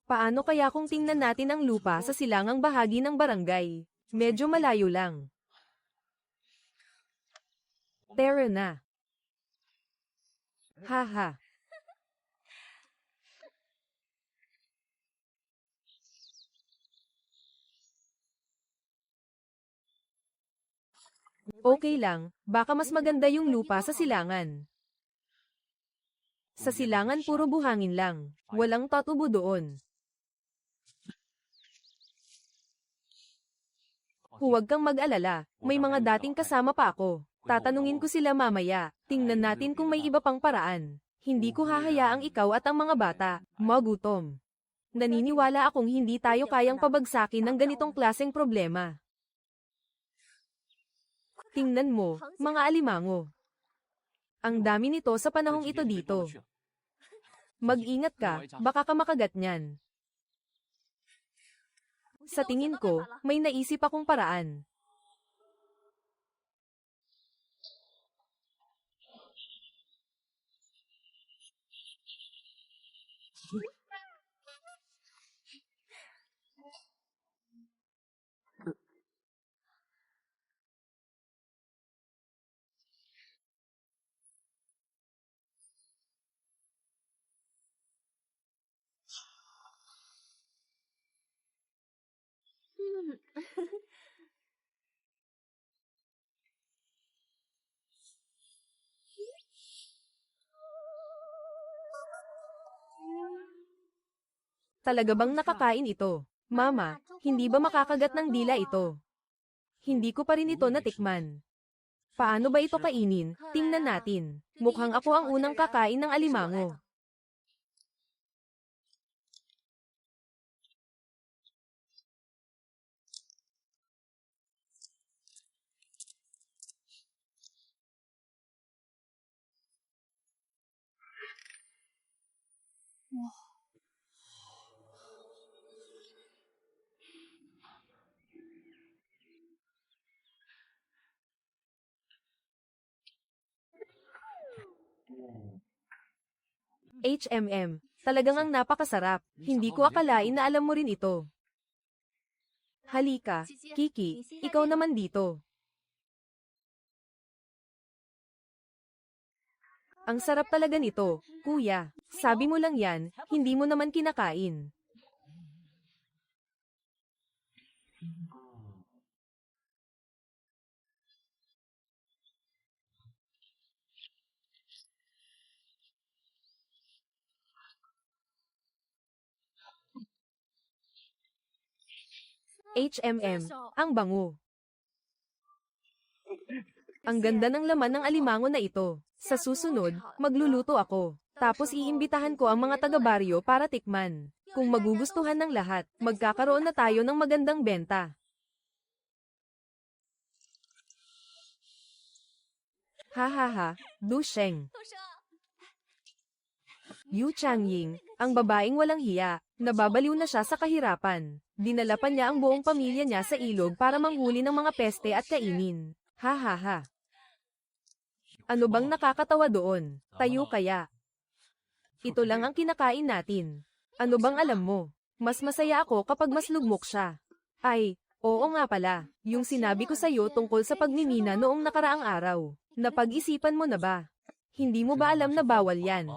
Paano kaya kung tingnan natin ang lupa sa silangang bahagi ng barangay? Medyo malayo lang. Tara na. Haha. Okay lang, baka mas maganda yung lupa sa silangan. Sa silangan puro buhangin lang, walang tatubo doon. Huwag kang mag-alala, may mga dating kasama pa ako. Tatanungin ko sila mamaya, tingnan natin kung may iba pang paraan. Hindi ko hahayaang ikaw at ang mga bata magutom. Naniniwala akong hindi tayo kayang pabagsakin ng ganitong klaseng problema. Tingnan mo, mga alimango. Ang dami nito sa panahong ito dito. Mag-ingat ka, baka ka makagat niyan. Sa tingin ko, may naisip akong paraan. Talaga bang nakakain ito? Mama, hindi ba makakagat ng dila ito? Hindi ko pa rin ito natikman. Paano ba ito kainin? Tingnan natin. Mukhang ako ang unang kakain ng alimango. Talagang ang napakasarap. Hindi ko akalain na alam mo rin ito. Halika, Kiki, ikaw naman dito. Ang sarap talaga nito, kuya. Sabi mo lang yan, hindi mo naman kinakain. Ang bango. Ang ganda ng laman ng alimango na ito. Sa susunod, magluluto ako. Tapos iimbitahan ko ang mga taga-baryo para tikman. Kung magugustuhan ng lahat, magkakaroon na tayo ng magandang benta. Hahaha, Du Sheng. Yu Changying, ang babaeng walang hiya, nababaliw na siya sa kahirapan. Dinala pa niya ang buong pamilya niya sa ilog para manghuli ng mga peste at kainin. Hahaha. Ano bang nakakatawa doon? Tayo kaya. Ito lang ang kinakain natin. Ano bang alam mo? Mas masaya ako kapag mas lugmok siya. Ay, oo nga pala. Yung sinabi ko sa'yo tungkol sa pagmimina noong nakaraang araw. Napag-isipan mo na ba? Hindi mo ba alam na bawal yan?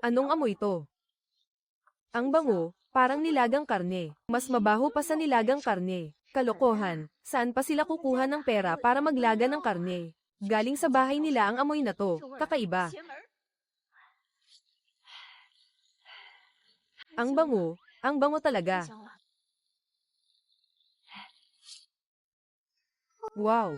Anong amoy to? Ang bango, parang nilagang karne. Mas mabaho pa sa nilagang karne. Kalokohan, saan pa sila kukuha ng pera para maglaga ng karne? Galing sa bahay nila ang amoy na to, kakaiba. Ang bango talaga. Wow!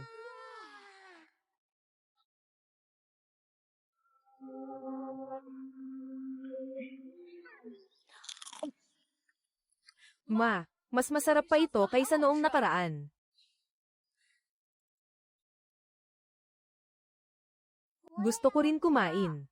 Ma, mas masarap pa ito kaysa noong nakaraan. Gusto ko rin kumain.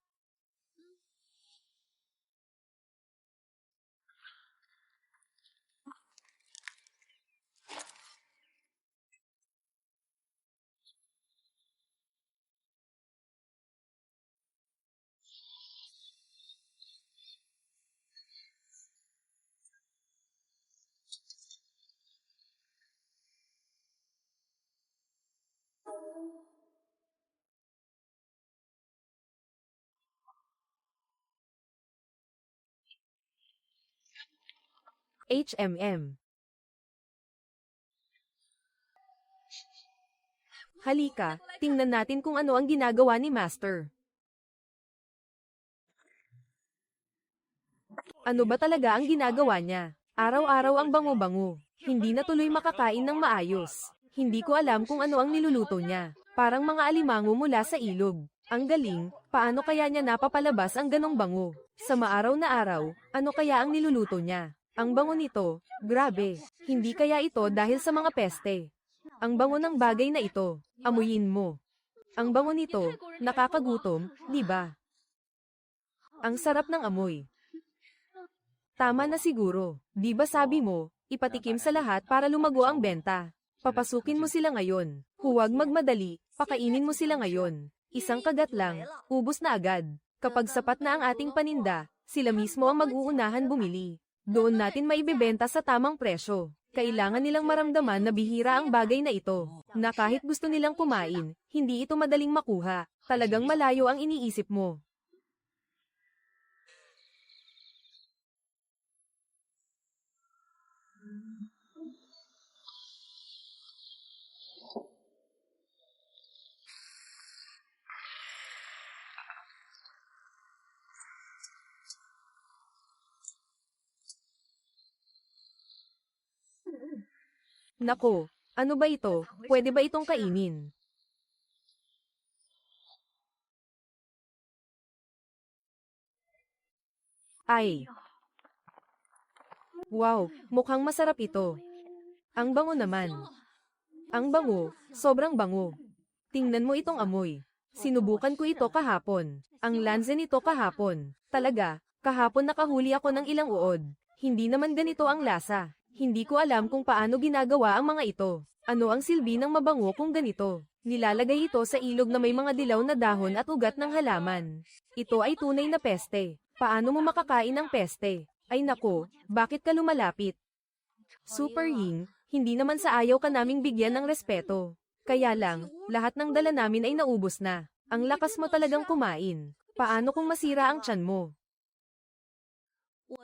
HMM. Halika, tingnan natin kung ano ang ginagawa ni Master. Ano ba talaga ang ginagawa niya? Araw-araw ang bango-bango. Hindi na tuloy makakain ng maayos. Hindi ko alam kung ano ang niluluto niya. Parang mga alimango mula sa ilog. Ang galing, paano kaya niya napapalabas ang ganong bango? Sa maaraw na araw, ano kaya ang niluluto niya? Ang bango nito, grabe. Hindi kaya ito dahil sa mga peste. Ang bango ng bagay na ito, amuyin mo. Ang bango nito, nakakagutom, di ba? Ang sarap ng amoy. Tama na siguro, di ba sabi mo, ipatikim sa lahat para lumago ang benta. Papasukin mo sila ngayon. Huwag magmadali, pakainin mo sila ngayon. Isang kagat lang, ubos na agad. Kapag sapat na ang ating paninda, sila mismo ang mag-uunahan bumili. Doon natin maibebenta sa tamang presyo. Kailangan nilang maramdaman na bihira ang bagay na ito. Na kahit gusto nilang kumain, hindi ito madaling makuha. Talagang malayo ang iniisip mo. Nako, ano ba ito? Pwede ba itong kainin? Ay! Wow, mukhang masarap ito. Ang bango naman. Ang bango, sobrang bango. Tingnan mo itong amoy. Sinubukan ko ito kahapon. Ang lanse nito kahapon. Talaga, kahapon nakahuli ako ng ilang uod. Hindi naman ganito ang lasa. Hindi ko alam kung paano ginagawa ang mga ito. Ano ang silbi ng mabango kung ganito? Nilalagay ito sa ilog na may mga dilaw na dahon at ugat ng halaman. Ito ay tunay na peste. Paano mo makakain ng peste? Ay nako, bakit ka lumalapit? Super Ying, hindi naman sa ayaw ka naming bigyan ng respeto. Kaya lang, lahat ng dala namin ay naubos na. Ang lakas mo talagang kumain. Paano kung masira ang tiyan mo?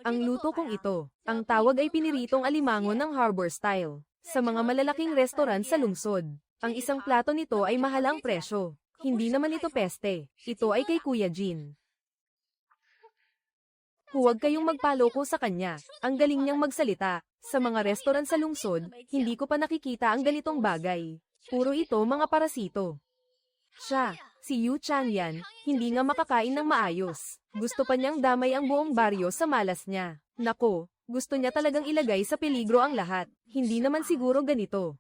Ang luto kong ito, ang tawag ay piniritong alimango ng harbor style. Sa mga malalaking restaurant sa lungsod, ang isang plato nito ay mahal ang presyo. Hindi naman ito peste. Ito ay kay Kuya Jin. Huwag kayong magpaloko sa kanya. Ang galing niyang magsalita. Sa mga restaurant sa lungsod, hindi ko pa nakikita ang ganitong bagay. Puro ito mga parasito. Siya, si Yu Chan yan, hindi nga makakain ng maayos. Gusto pa niyang damay ang buong baryo sa malas niya. Nako, gusto niya talagang ilagay sa peligro ang lahat. Hindi naman siguro ganito.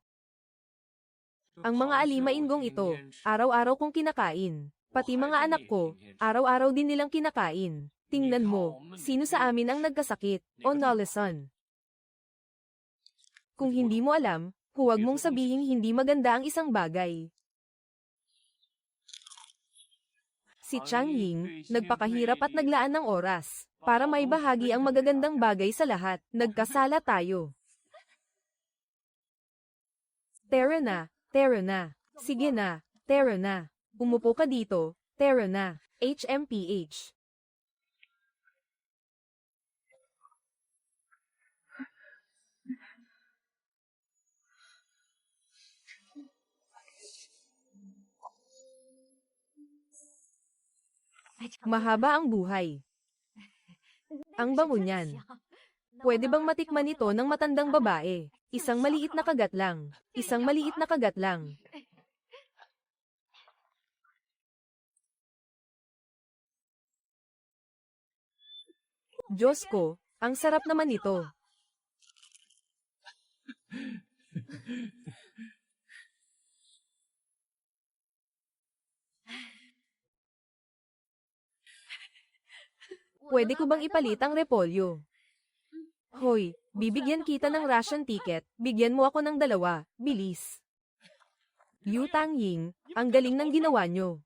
Ang mga alimainggong ito, araw-araw kong kinakain. Pati mga anak ko, araw-araw din nilang kinakain. Tingnan mo, sino sa amin ang nagkasakit, o Nolison? Kung hindi mo alam, huwag mong sabihing hindi maganda ang isang bagay. Si Chang Ying, nagpakahirap at naglaan ng oras, para may bahagi ang magagandang bagay sa lahat. Nagkasala tayo. Tara na, tara na. Sige na, tara na. Umupo ka dito, tara na. HMPH. Mahaba ang buhay. Ang bango niyan. Pwede bang matikman ito ng matandang babae? Isang maliit na kagat lang. Isang maliit na kagat lang. Diyos ko, ang sarap naman ito. Pwede ko bang ipalit ang repolyo? Hoy, bibigyan kita ng ration ticket, bigyan mo ako ng 2, bilis. Liu Tangying, ang galing ng ginawa nyo.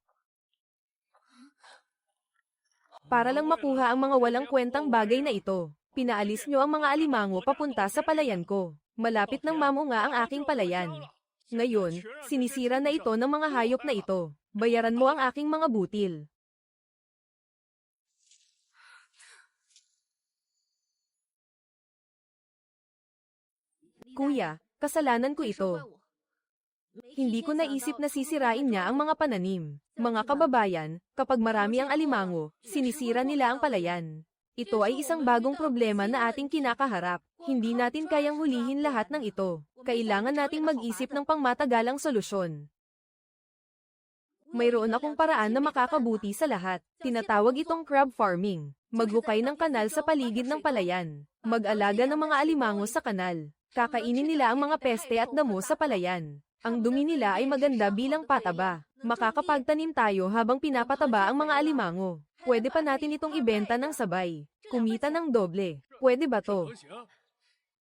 Para lang makuha ang mga walang kwentang bagay na ito, pinaalis nyo ang mga alimango papunta sa palayan ko. Malapit ng mamunga ang aking palayan. Ngayon, sinisira na ito ng mga hayop na ito. Bayaran mo ang aking mga butil. Kuya, kasalanan ko ito. Hindi ko naisip na sisirain niya ang mga pananim. Mga kababayan, kapag marami ang alimango, sinisira nila ang palayan. Ito ay isang bagong problema na ating kinakaharap. Hindi natin kayang hulihin lahat ng ito. Kailangan nating mag-isip ng pangmatagalang solusyon. Mayroon akong paraan na makakabuti sa lahat. Tinatawag itong crab farming. Maghukay ng kanal sa paligid ng palayan. Mag-alaga ng mga alimango sa kanal. Kakainin nila ang mga peste at damo sa palayan. Ang dumi nila ay maganda bilang pataba. Makakapagtanim tayo habang pinapataba ang mga alimango. Pwede pa natin itong ibenta ng sabay. Kumita ng doble. Pwede ba to?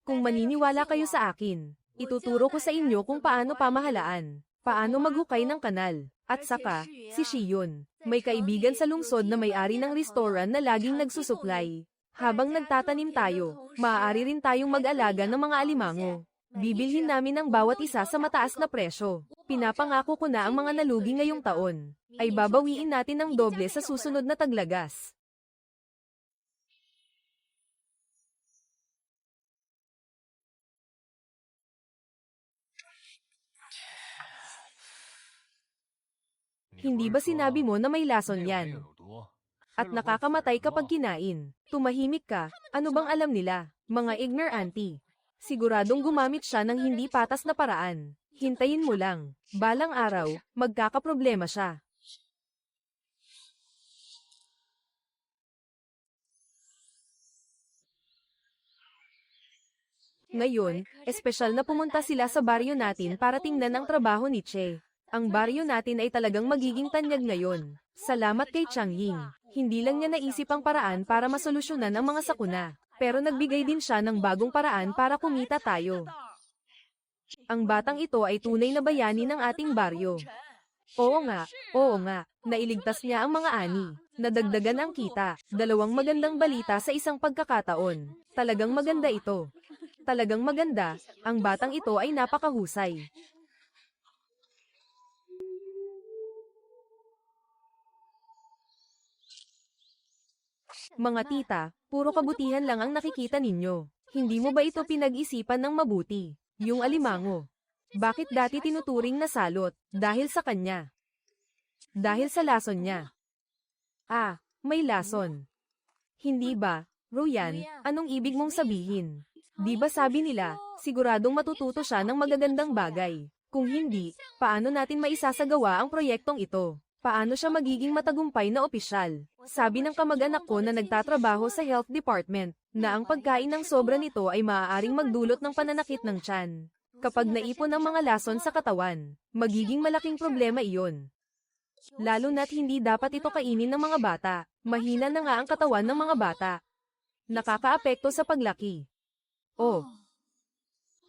Kung maniniwala kayo sa akin, ituturo ko sa inyo kung paano pamahalaan. Paano maghukay ng kanal. At saka, si Shion, may kaibigan sa lungsod na may-ari ng restaurant na laging nagsusuklay. Habang nagtatanim tayo, maaari rin tayong mag-alaga ng mga alimango. Bibilhin namin ang bawat isa sa mataas na presyo. Pinapangako ko na ang mga nalugi ngayong taon ay babawiin natin ng doble sa susunod na taglagas. Hindi ba sinabi mo na may lason yan? At nakakamatay kapag kinain. Tumahimik ka, ano bang alam nila? Mga ignorante. Siguradong gumamit siya ng hindi patas na paraan. Hintayin mo lang. Balang araw, magkakaproblema siya. Ngayon, espesyal na pumunta sila sa baryo natin para tingnan ang trabaho ni Che. Ang baryo natin ay talagang magiging tanyag ngayon. Salamat kay Chang Ying. Hindi lang niya naisip ang paraan para masolusyonan ang mga sakuna. Pero nagbigay din siya ng bagong paraan para kumita tayo. Ang batang ito ay tunay na bayani ng ating baryo. Oo nga, nailigtas niya ang mga ani. Nadagdagan ang kita. 2 magandang balita sa isang pagkakataon. Talagang maganda ito. Talagang maganda, ang batang ito ay napakahusay. Mga tita, puro kabutihan lang ang nakikita ninyo. Hindi mo ba ito pinag-isipan ng mabuti? Yung alimango. Bakit dati tinuturing na salot? Dahil sa kanya. Dahil sa lason niya. Ah, may lason. Hindi ba, Royan, anong ibig mong sabihin? Di ba sabi nila, siguradong matututo siya ng magagandang bagay. Kung hindi, paano natin maisasagawa ang proyektong ito? Paano siya magiging matagumpay na opisyal? Sabi ng kamag-anak ko na nagtatrabaho sa health department, na ang pagkain ng sobra nito ay maaaring magdulot ng pananakit ng tiyan. Kapag naipon ang mga lason sa katawan, magiging malaking problema iyon. Lalo na't hindi dapat ito kainin ng mga bata. Mahina na nga ang katawan ng mga bata. Nakakaapekto sa paglaki. Oh.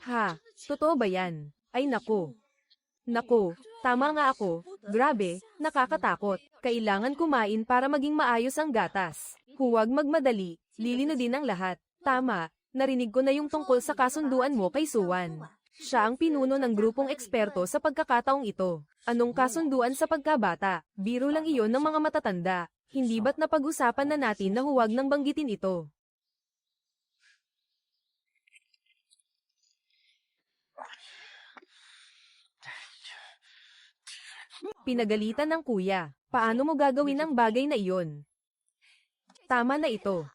Ha, totoo ba yan? Ay naku. Naku, tama nga ako. Grabe, nakakatakot. Kailangan kumain para maging maayos ang gatas. Huwag magmadali, lilinodin ang lahat. Tama, narinig ko na yung tungkol sa kasunduan mo kay Suwan. Siya ang pinuno ng grupong eksperto sa pagkakataong ito. Anong kasunduan sa pagkabata? Biro lang iyon ng mga matatanda. Hindi ba't napag-usapan na natin na huwag nang banggitin ito? Pinagalitan ng kuya. Paano mo gagawin ang bagay na iyon? Tama na ito.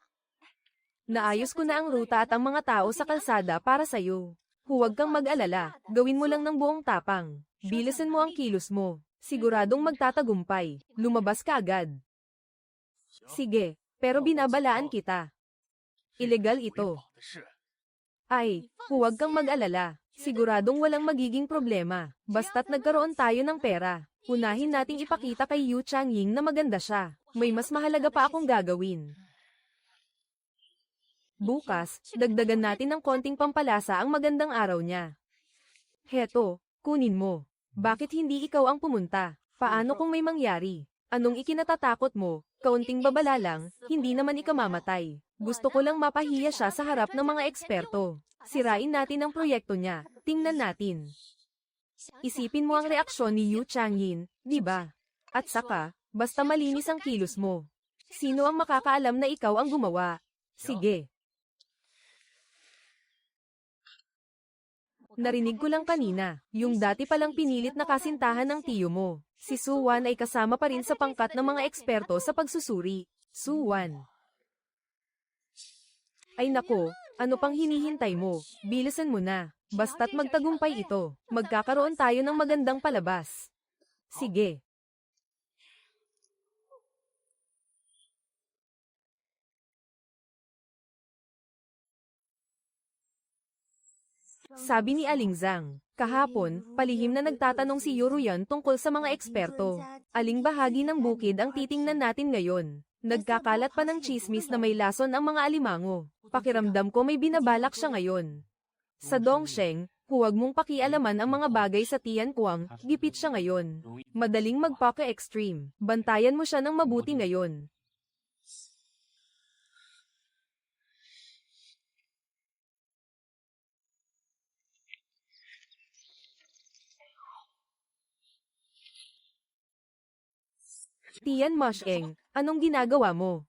Naayos ko na ang ruta at ang mga tao sa kalsada para sa'yo. Huwag kang mag-alala, gawin mo lang ng buong tapang. Bilisan mo ang kilos mo. Siguradong magtatagumpay. Lumabas ka agad. Sige, pero binabalaan kita. Ilegal ito. Ay, huwag kang mag-alala. Siguradong walang magiging problema. Basta't nagkaroon tayo ng pera. Unahin nating ipakita kay Yu Changying na maganda siya. May mas mahalaga pa akong gagawin. Bukas, dagdagan natin ng konting pampalasa ang magandang araw niya. Heto, kunin mo. Bakit hindi ikaw ang pumunta? Paano kung may mangyari? Anong ikinatatakot mo? Kaunting babala lang, hindi naman ikamamatay. Gusto ko lang mapahiya siya sa harap ng mga eksperto. Sirain natin ang proyekto niya. Tingnan natin. Isipin mo ang reaksyon ni Yu Changying, di ba? At saka, basta malinis ang kilos mo. Sino ang makakaalam na ikaw ang gumawa? Sige. Narinig ko lang kanina, yung dati palang pinilit na kasintahan ng tiyo mo. Si Suwan ay kasama pa rin sa pangkat ng mga eksperto sa pagsusuri. Suwan. Ay nako, ano pang hinihintay mo? Bilisan mo na. Basta't magtagumpay ito, magkakaroon tayo ng magandang palabas. Sige. Sabi ni Aling Zhang. Kahapon, palihim na nagtatanong si Yuruyan tungkol sa mga eksperto. Aling bahagi ng bukid ang titingnan natin ngayon? Nagkakalat pa ng chismis na may lason ang mga alimango. Pakiramdam ko may binabalak siya ngayon. Sa Dongsheng, huwag mong pakialaman ang mga bagay sa Tianquang, gipit siya ngayon. Madaling magpaka-extreme. Bantayan mo siya ng mabuti ngayon. Tian Masheng, anong ginagawa mo?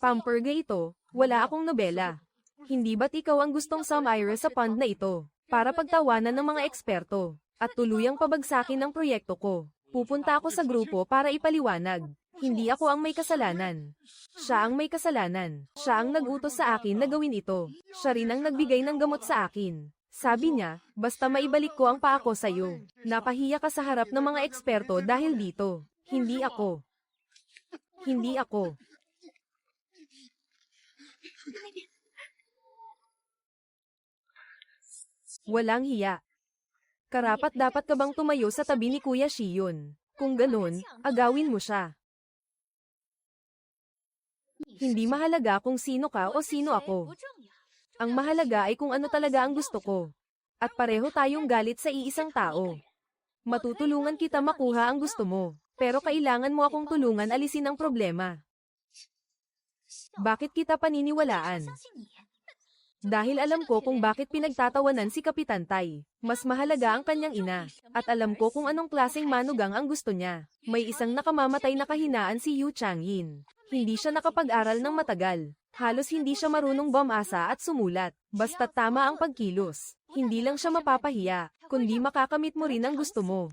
Pamperga ito, wala akong nobela. Hindi ba't ikaw ang gustong sumire sa fund na ito, para pagtawanan ng mga eksperto, at tuluyang pabagsakin ang proyekto ko? Pupunta ako sa grupo para ipaliwanag. Hindi ako ang may kasalanan. Siya ang may kasalanan. Siya ang nag-utos sa akin na gawin ito. Siya rin ang nagbigay ng gamot sa akin. Sabi niya, basta maibalik ko ang paa ko sa'yo. Napahiya ka sa harap ng mga eksperto dahil dito. Hindi ako. Hindi ako. Walang hiya. Karapat dapat ka bang tumayo sa tabi ni Kuya Shion? Kung ganun, agawin mo siya. Hindi mahalaga kung sino ka o sino ako. Ang mahalaga ay kung ano talaga ang gusto ko. At pareho tayong galit sa iisang tao. Matutulungan kita makuha ang gusto mo, pero kailangan mo akong tulungan alisin ang problema. Bakit kita paniniwalaan? Dahil alam ko kung bakit pinagtatawanan si Kapitan Tai. Mas mahalaga ang kanyang ina. At alam ko kung anong klaseng manugang ang gusto niya. May isang nakamamatay na kahinaan si Yu Changyin. Hindi siya nakapag-aral ng matagal. Halos hindi siya marunong bumasa at sumulat. Basta tama ang pagkilos. Hindi lang siya mapapahiya, kundi makakamit mo rin ang gusto mo.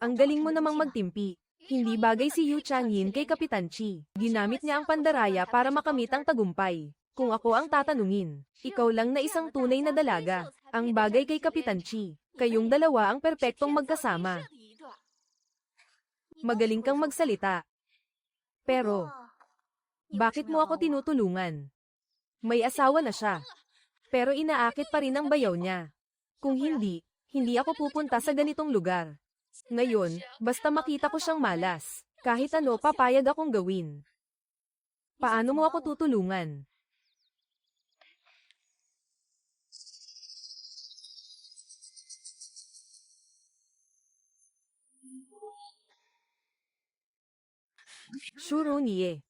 Ang galing mo namang magtimpi. Hindi bagay si Yu Changyin kay Kapitan Chi. Ginamit niya ang pandaraya para makamit ang tagumpay. Kung ako ang tatanungin, ikaw lang na isang tunay na dalaga. Ang bagay kay Kapitan Chi. Kayong dalawa ang perpektong magkasama. Magaling kang magsalita. Pero, bakit mo ako tinutulungan? May asawa na siya. Pero inaakit pa rin ang bayaw niya. Kung hindi, hindi ako pupunta sa ganitong lugar. Ngayon, basta makita ko siyang malas, kahit ano papayag akong gawin. Paano mo ako tutulungan? Shuro niye.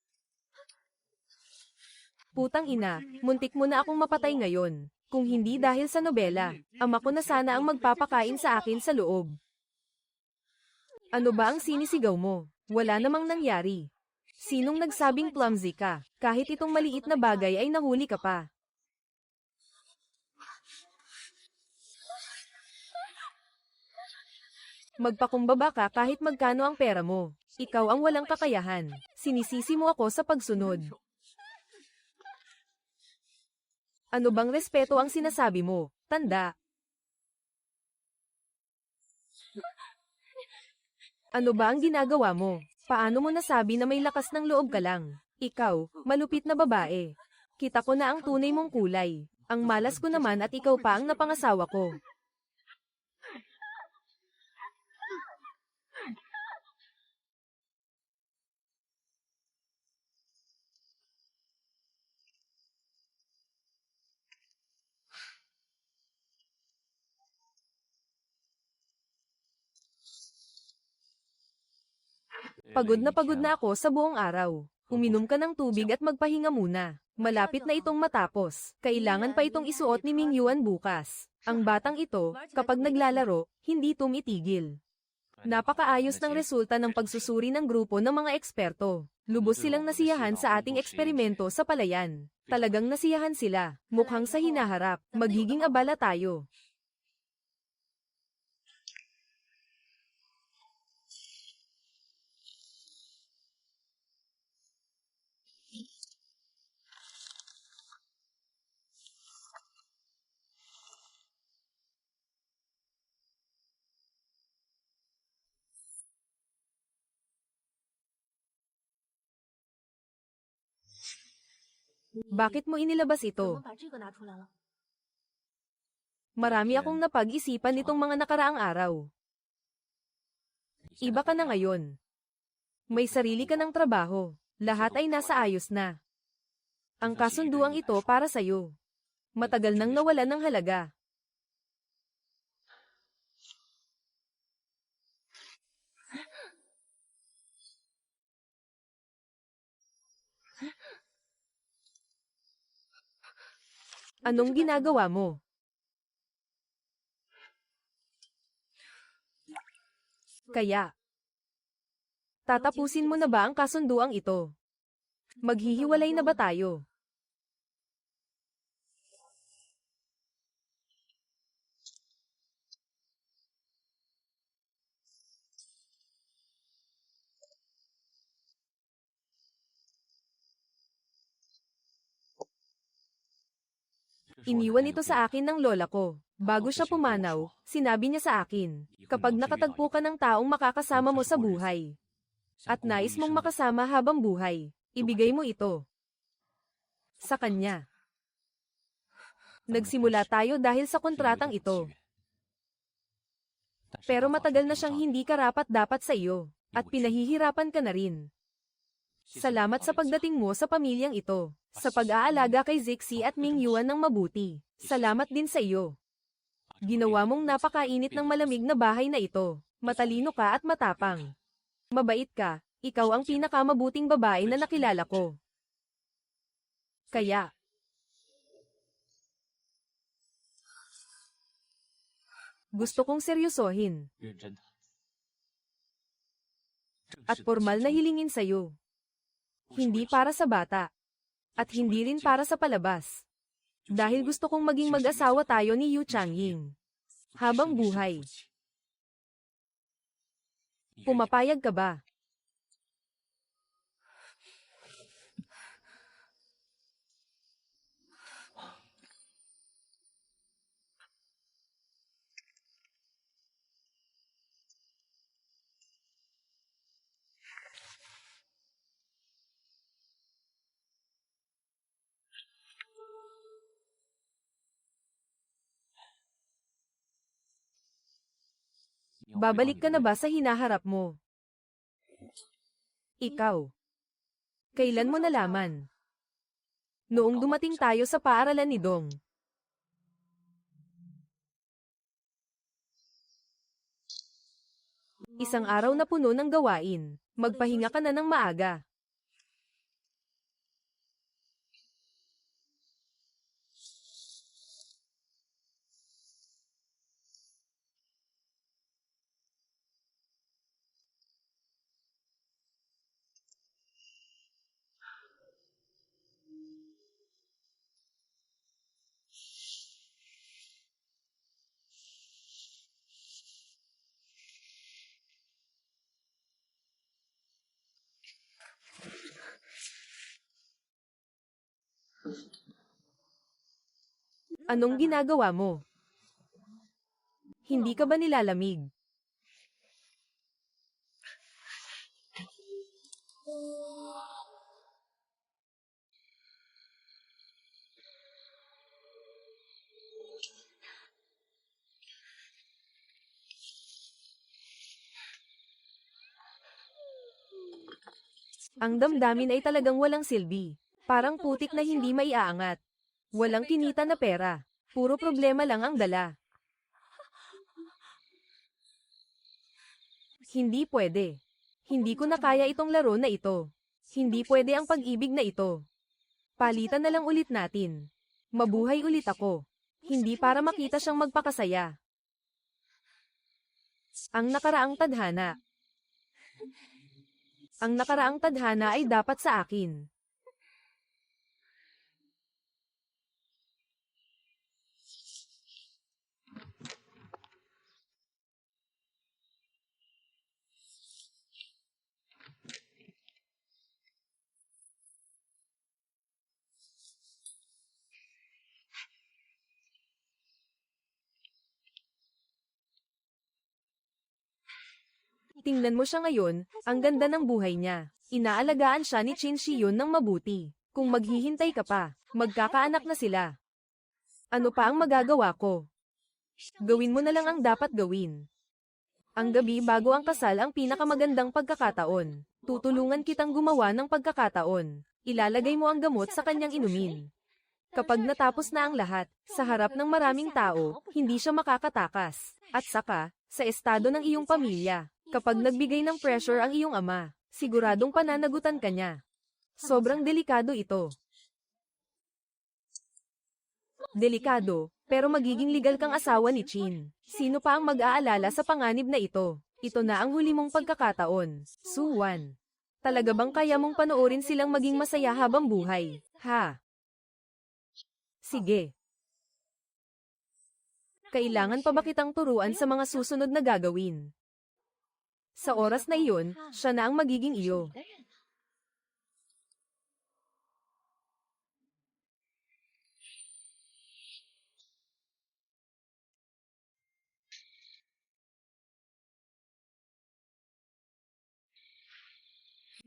Putang ina, muntik mo na akong mapatay ngayon. Kung hindi dahil sa nobela, ama ko na sana ang magpapakain sa akin sa loob. Ano ba ang sinisigaw mo? Wala namang nangyari. Sinong nagsabing clumsy ka? Kahit itong maliit na bagay ay nahuli ka pa. Magpakumbaba ka kahit magkano ang pera mo. Ikaw ang walang kakayahan. Sinisisi mo ako sa pagsunod. Ano bang respeto ang sinasabi mo? Tanda. Ano ba ang ginagawa mo? Paano mo nasabi na may lakas ng loob ka lang? Ikaw, malupit na babae. Kita ko na ang tunay mong kulay. Ang malas ko naman at ikaw pa ang napangasawa ko. Pagod na ako sa buong araw. Uminom ka ng tubig at magpahinga muna. Malapit na itong matapos. Kailangan pa itong isuot ni Ming Yuan bukas. Ang batang ito, kapag naglalaro, hindi tumitigil. Napakaayos ng resulta ng pagsusuri ng grupo ng mga eksperto. Lubos silang nasiyahan sa ating eksperimento sa palayan. Talagang nasiyahan sila. Mukhang sa hinaharap, magiging abala tayo. Bakit mo inilabas ito? Marami akong napag-isipan nitong mga nakaraang araw. Iba ka na ngayon. May sarili ka ng trabaho. Lahat ay nasa ayos na. Ang kasunduang ito para sa'yo. Matagal nang nawalan ng halaga. Anong ginagawa mo? Kaya, tatapusin mo na ba ang kasunduang ito? Maghihiwalay na ba tayo? Iniwan ito sa akin ng lola ko. Bago siya pumanaw, sinabi niya sa akin, kapag nakatagpo ka ng taong makakasama mo sa buhay, at nais mong makasama habang buhay, ibigay mo ito sa kanya. Nagsimula tayo dahil sa kontratang ito. Pero matagal na siyang hindi karapat-dapat sa iyo, at pinahihirapan ka na rin. Salamat sa pagdating mo sa pamilyang ito, sa pag-aalaga kay Zixi at Ming Yuan ng mabuti. Salamat din sa iyo. Ginawa mong napakainit ng malamig na bahay na ito. Matalino ka at matapang. Mabait ka, ikaw ang pinakamabuting babae na nakilala ko. Kaya, gusto kong seryosohin. At formal na hilingin sa'yo. Hindi para sa bata. At hindi rin para sa palabas. Dahil gusto kong maging mag-asawa tayo ni Yu Changying. Habang buhay. Pumapayag ka ba? Babalik ka na ba sa hinaharap mo? Ikaw. Kailan mo nalaman? Noong dumating tayo sa paaralan ni Dong. Isang araw na puno ng gawain. Magpahinga ka na ng maaga. Anong ginagawa mo? Hindi ka ba nilalamig? Ang damdamin ay talagang walang silbi. Parang putik na hindi maiaangat. Walang kinita na pera. Puro problema lang ang dala. Hindi pwede. Hindi ko na kaya itong laro na ito. Hindi pwede ang pag-ibig na ito. Palitan na lang ulit natin. Mabuhay ulit ako. Hindi para makita siyang magpakasaya. Ang nakaraang tadhana. Ang nakaraang tadhana ay dapat sa akin. Tingnan mo siya ngayon, ang ganda ng buhay niya. Inaalagaan siya ni Chin Shiyun ng mabuti. Kung maghihintay ka pa, magkakaanak na sila. Ano pa ang magagawa ko? Gawin mo na lang ang dapat gawin. Ang gabi bago ang kasal ang pinakamagandang pagkakataon. Tutulungan kitang gumawa ng pagkakataon. Ilalagay mo ang gamot sa kanyang inumin. Kapag natapos na ang lahat, sa harap ng maraming tao, hindi siya makakatakas. At saka, sa estado ng iyong pamilya, kapag nagbigay ng pressure ang iyong ama, siguradong pananagutan ka niya. Sobrang delikado ito. Delikado, pero magiging legal kang asawa ni Chin. Sino pa ang mag-aalala sa panganib na ito? Ito na ang huli mong pagkakataon. Suwan. Talaga bang kaya mong panoorin silang maging masaya habang buhay? Ha? Sige. Kailangan pa ba kitang turuan sa mga susunod na gagawin? Sa oras na iyon, siya na ang magiging iyo.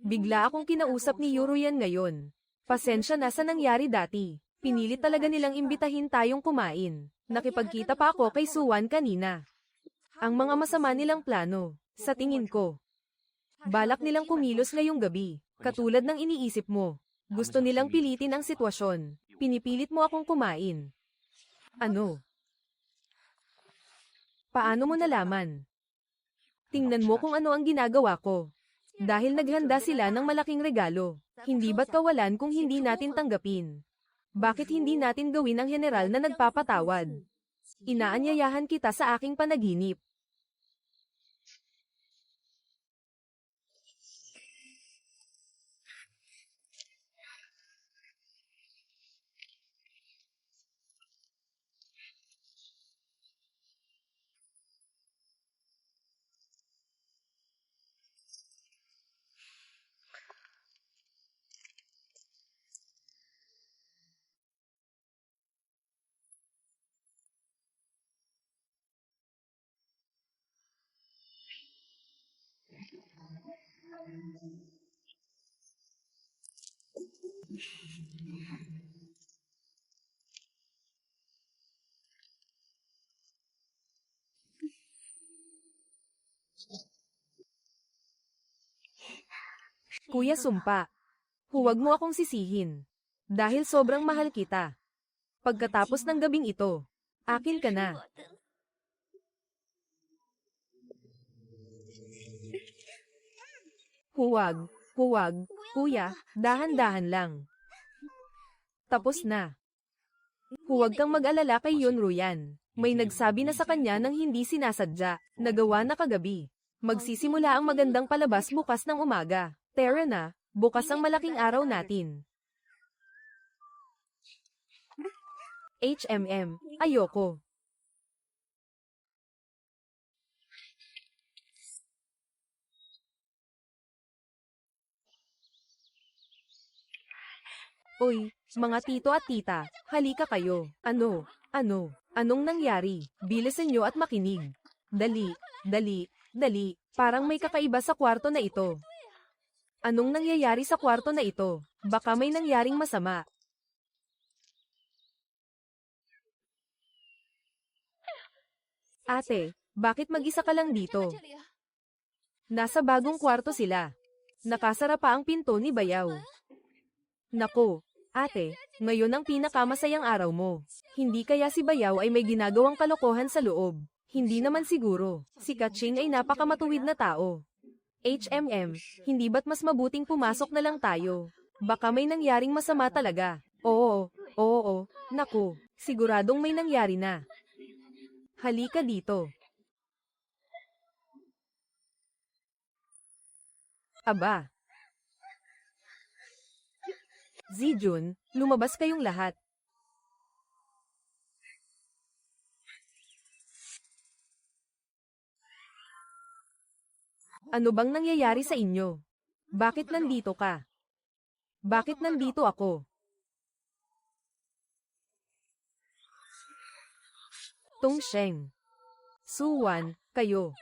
Bigla akong kinausap ni Yuruyan ngayon. Pasensya na sa nangyari dati. Pinilit talaga nilang imbitahin tayong kumain. Nakipagkita pa ako kay Suwan kanina. Ang mga masama nilang plano, sa tingin ko. Balak nilang kumilos ngayong gabi, katulad ng iniisip mo. Gusto nilang pilitin ang sitwasyon. Pinipilit mo akong kumain. Ano? Paano mo nalaman? Tingnan mo kung ano ang ginagawa ko. Dahil naghanda sila ng malaking regalo. Hindi ba't kawalan kung hindi natin tanggapin? Bakit hindi natin gawin ang general na nagpapatawad? Inaanyayahan kita sa aking panaginip. Kuya Sumpa, huwag mo akong sisihin. Dahil sobrang mahal kita. Pagkatapos ng gabing ito, akin ka na. Huwag, kuya, dahan-dahan lang. Tapos na. Huwag kang mag-alala kay Yunruyan. May nagsabi na sa kanya nang hindi sinasadya, nagawa na kagabi. Magsisimula ang magandang palabas bukas ng umaga. Tara na, bukas ang malaking araw natin. Ayoko. Uy, mga tito at tita, halika kayo. Anong nangyari? Bilisan nyo at makinig. Dali, parang may kakaiba sa kwarto na ito. Anong nangyayari sa kwarto na ito? Baka may nangyaring masama. Ate, bakit mag-isa ka lang dito? Nasa bagong kwarto sila. Nakasara pa ang pinto ni Bayaw. Nako, ate, ngayon ang pinakamasayang araw mo. Hindi kaya si Bayaw ay may ginagawang kalokohan sa loob? Hindi naman siguro. Si Kaching ay napakamatuwid na tao. hindi ba't mas mabuting pumasok na lang tayo? Baka may nangyaring masama talaga. Oo, naku, siguradong may nangyari na. Halika dito. Aba. Zijun, lumabas kayong lahat. Ano bang nangyayari sa inyo? Bakit nandito ka? Bakit nandito ako? Tongsheng. Suwan, kayo.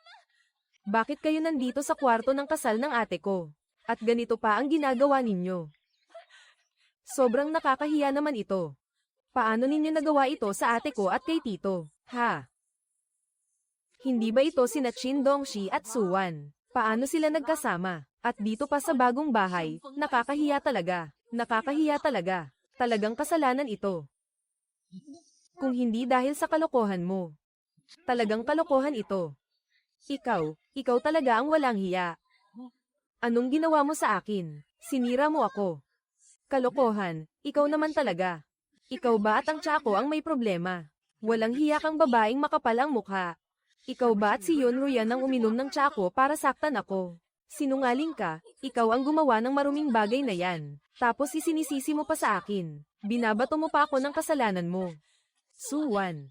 Bakit kayo nandito sa kwarto ng kasal ng ate ko? At ganito pa ang ginagawa ninyo? Sobrang nakakahiya naman ito. Paano ninyo nagawa ito sa ate ko at kay tito? Ha? Hindi ba ito sina Chin Dongxi at Suwan? Paano sila nagkasama? At dito pa sa bagong bahay, nakakahiya talaga. Nakakahiya talaga. Talagang kasalanan ito. Kung hindi dahil sa kalokohan mo. Talagang kalokohan ito. Ikaw talaga ang walang hiya. Anong ginawa mo sa akin? Sinira mo ako. Kalokohan, ikaw naman talaga. Ikaw ba at ang tsako ang may problema? Walang hiya kang babaeng makapal ang mukha. Ikaw ba at si Yun Ruyan ang uminom ng tsako para saktan ako? Sinungaling ka, ikaw ang gumawa ng maruming bagay na yan. Tapos isinisisi mo pa sa akin. Binabato mo pa ako ng kasalanan mo. Suwan.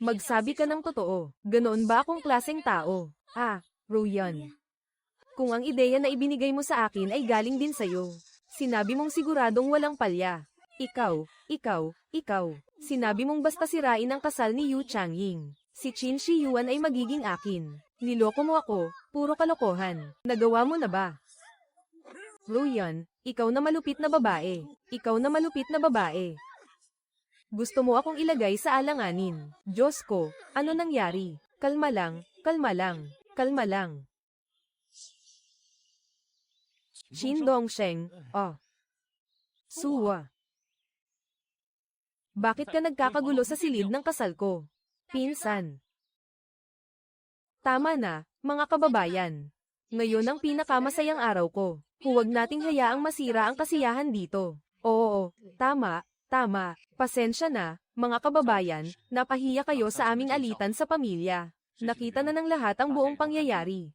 Magsabi ka ng totoo. Ganoon ba akong klaseng tao? Ruyan. Kung ang ideya na ibinigay mo sa akin ay galing din sa'yo. Sinabi mong siguradong walang palya. Ikaw. Sinabi mong basta sirain ang kasal ni Yu Changying. Si Qin Shi Yuan ay magiging akin. Niloko mo ako, puro kalokohan. Nagawa mo na ba? Ruyan, ikaw na malupit na babae. Gusto mo akong ilagay sa alanganin. Diyos ko, ano nangyari? Kalma lang. Chin Dongsheng, Suwa. Bakit ka nagkakagulo sa silid ng kasal ko? Pinsan. Tama na, mga kababayan. Ngayon ang pinakamasayang araw ko. Huwag nating hayaang masira ang kasiyahan dito. Oo, tama. Pasensya na, mga kababayan, napahiya kayo sa aming alitan sa pamilya. Nakita na ng lahat ang buong pangyayari.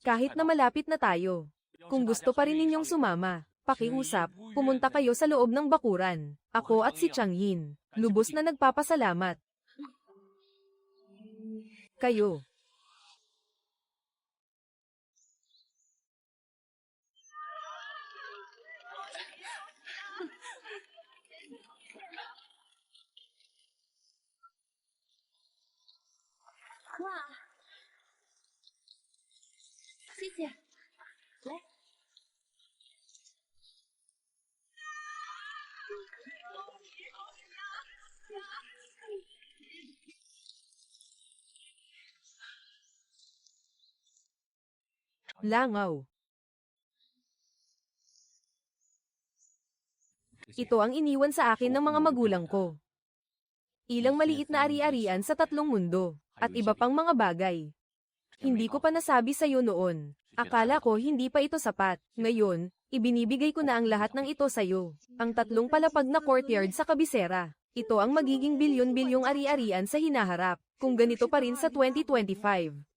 Kahit na malapit na tayo. Kung gusto pa rin ninyong sumama, pakiusap, pumunta kayo sa loob ng bakuran. Ako at si Changyin, lubos na nagpapasalamat. Kayo. Langaw. Ito ang iniwan sa akin ng mga magulang ko. Ilang maliit na ari-arian sa 3 mundo, at iba pang mga bagay. Hindi ko pa nasabi sa iyo noon. Akala ko hindi pa ito sapat. Ngayon, ibinibigay ko na ang lahat ng ito sa iyo. Ang 3 palapag na courtyard sa kabisera. Ito ang magiging bilyon-bilyong ari-arian sa hinaharap. Kung ganito pa rin sa 2025,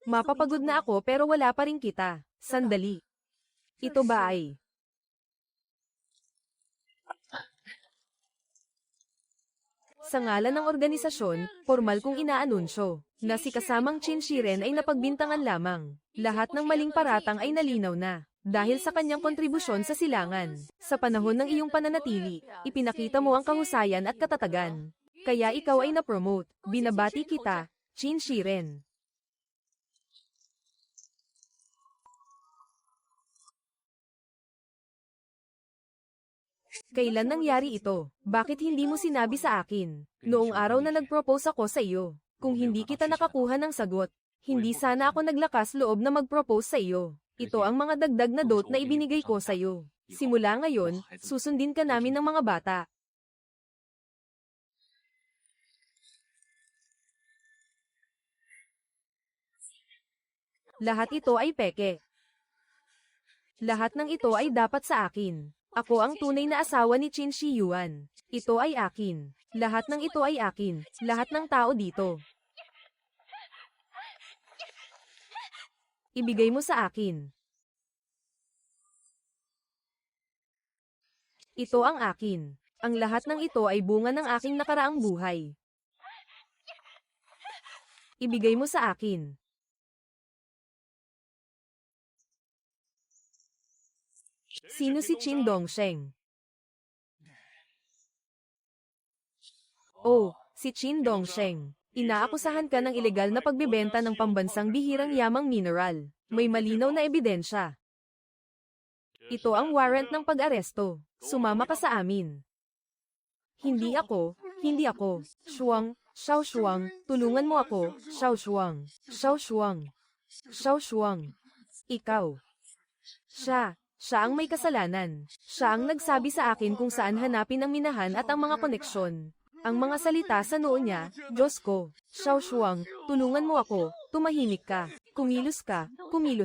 mapapagod na ako pero wala pa rin kita. Sandali. Ito ba ay? Sa ngalan ng organisasyon, formal kong inaanunsyo, na si kasamang Qin Shiren ay napagbintangan lamang. Lahat ng maling paratang ay nalinaw na, dahil sa kanyang kontribusyon sa silangan. Sa panahon ng iyong pananatili, ipinakita mo ang kahusayan at katatagan. Kaya ikaw ay na-promote. Binabati kita, Qin Shiren. Kailan nangyari ito? Bakit hindi mo sinabi sa akin? Noong araw na nag-propose ako sa iyo. Kung hindi kita nakakuha ng sagot, hindi sana ako naglakas loob na mag-propose sa iyo. Ito ang mga dagdag na dot na ibinigay ko sa iyo. Simula ngayon, susundin ka namin ng mga bata. Lahat ito ay peke. Lahat ng ito ay dapat sa akin. Ako ang tunay na asawa ni Qin Shi Yuan. Ito ay akin. Lahat ng ito ay akin. Lahat ng tao dito. Ibigay mo sa akin. Ito ang akin. Ang lahat ng ito ay bunga ng aking nakaraang buhay. Ibigay mo sa akin. Sino si Qin Dongsheng? Oh, si Qin Dongsheng. Inaakusahan ka ng ilegal na pagbebenta ng pambansang bihirang yamang mineral. May malinaw na ebidensya. Ito ang warrant ng pag-aresto. Sumama ka sa amin. Hindi ako. Shuang, Xiao Shuang, tulungan mo ako, Xiao Shuang. Xiao Shuang. Xiao Shuang. Ikaw. Siya ang may kasalanan. Siya ang nagsabi sa akin kung saan hanapin ang minahan at ang mga koneksyon. Ang mga salita sa noo niya, Diyos ko, Xiao Shuang, tulungan mo ako, tumahimik ka, kumilos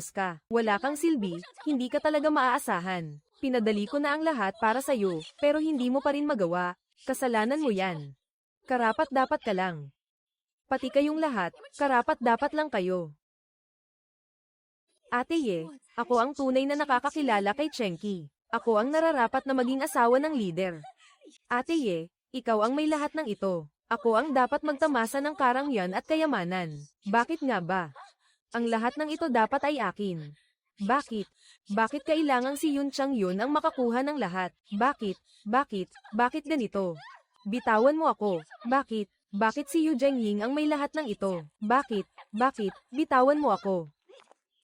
ka, wala kang silbi, hindi ka talaga maaasahan. Pinadali ko na ang lahat para sa'yo, pero hindi mo pa rin magawa, kasalanan mo yan. Karapat-dapat ka lang. Pati kayong lahat, karapat-dapat lang kayo. Ate Ye, ako ang tunay na nakakakilala kay Chenqi. Ako ang nararapat na maging asawa ng lider. Ate Ye, ikaw ang may lahat ng ito. Ako ang dapat magtamasa ng karangyaan at kayamanan. Bakit nga ba? Ang lahat ng ito dapat ay akin. Bakit? Bakit kailangang si Yun Chang Yun ang makakuha ng lahat? Bakit ganito? Bitawan mo ako. Bakit? Bakit si Yu Zhengying ang may lahat ng ito? Bakit? Bitawan mo ako.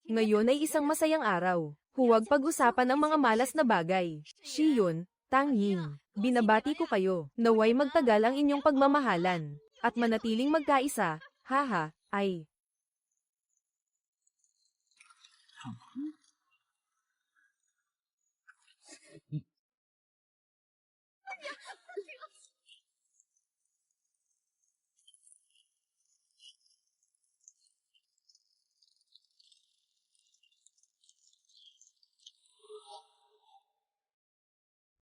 Ngayon ay isang masayang araw. Huwag pag-usapan ang mga malas na bagay. Shi Yun, Tang Ying, binabati ko kayo. Naway magtagal ang inyong pagmamahalan. At manatiling magkaisa. Haha, ay.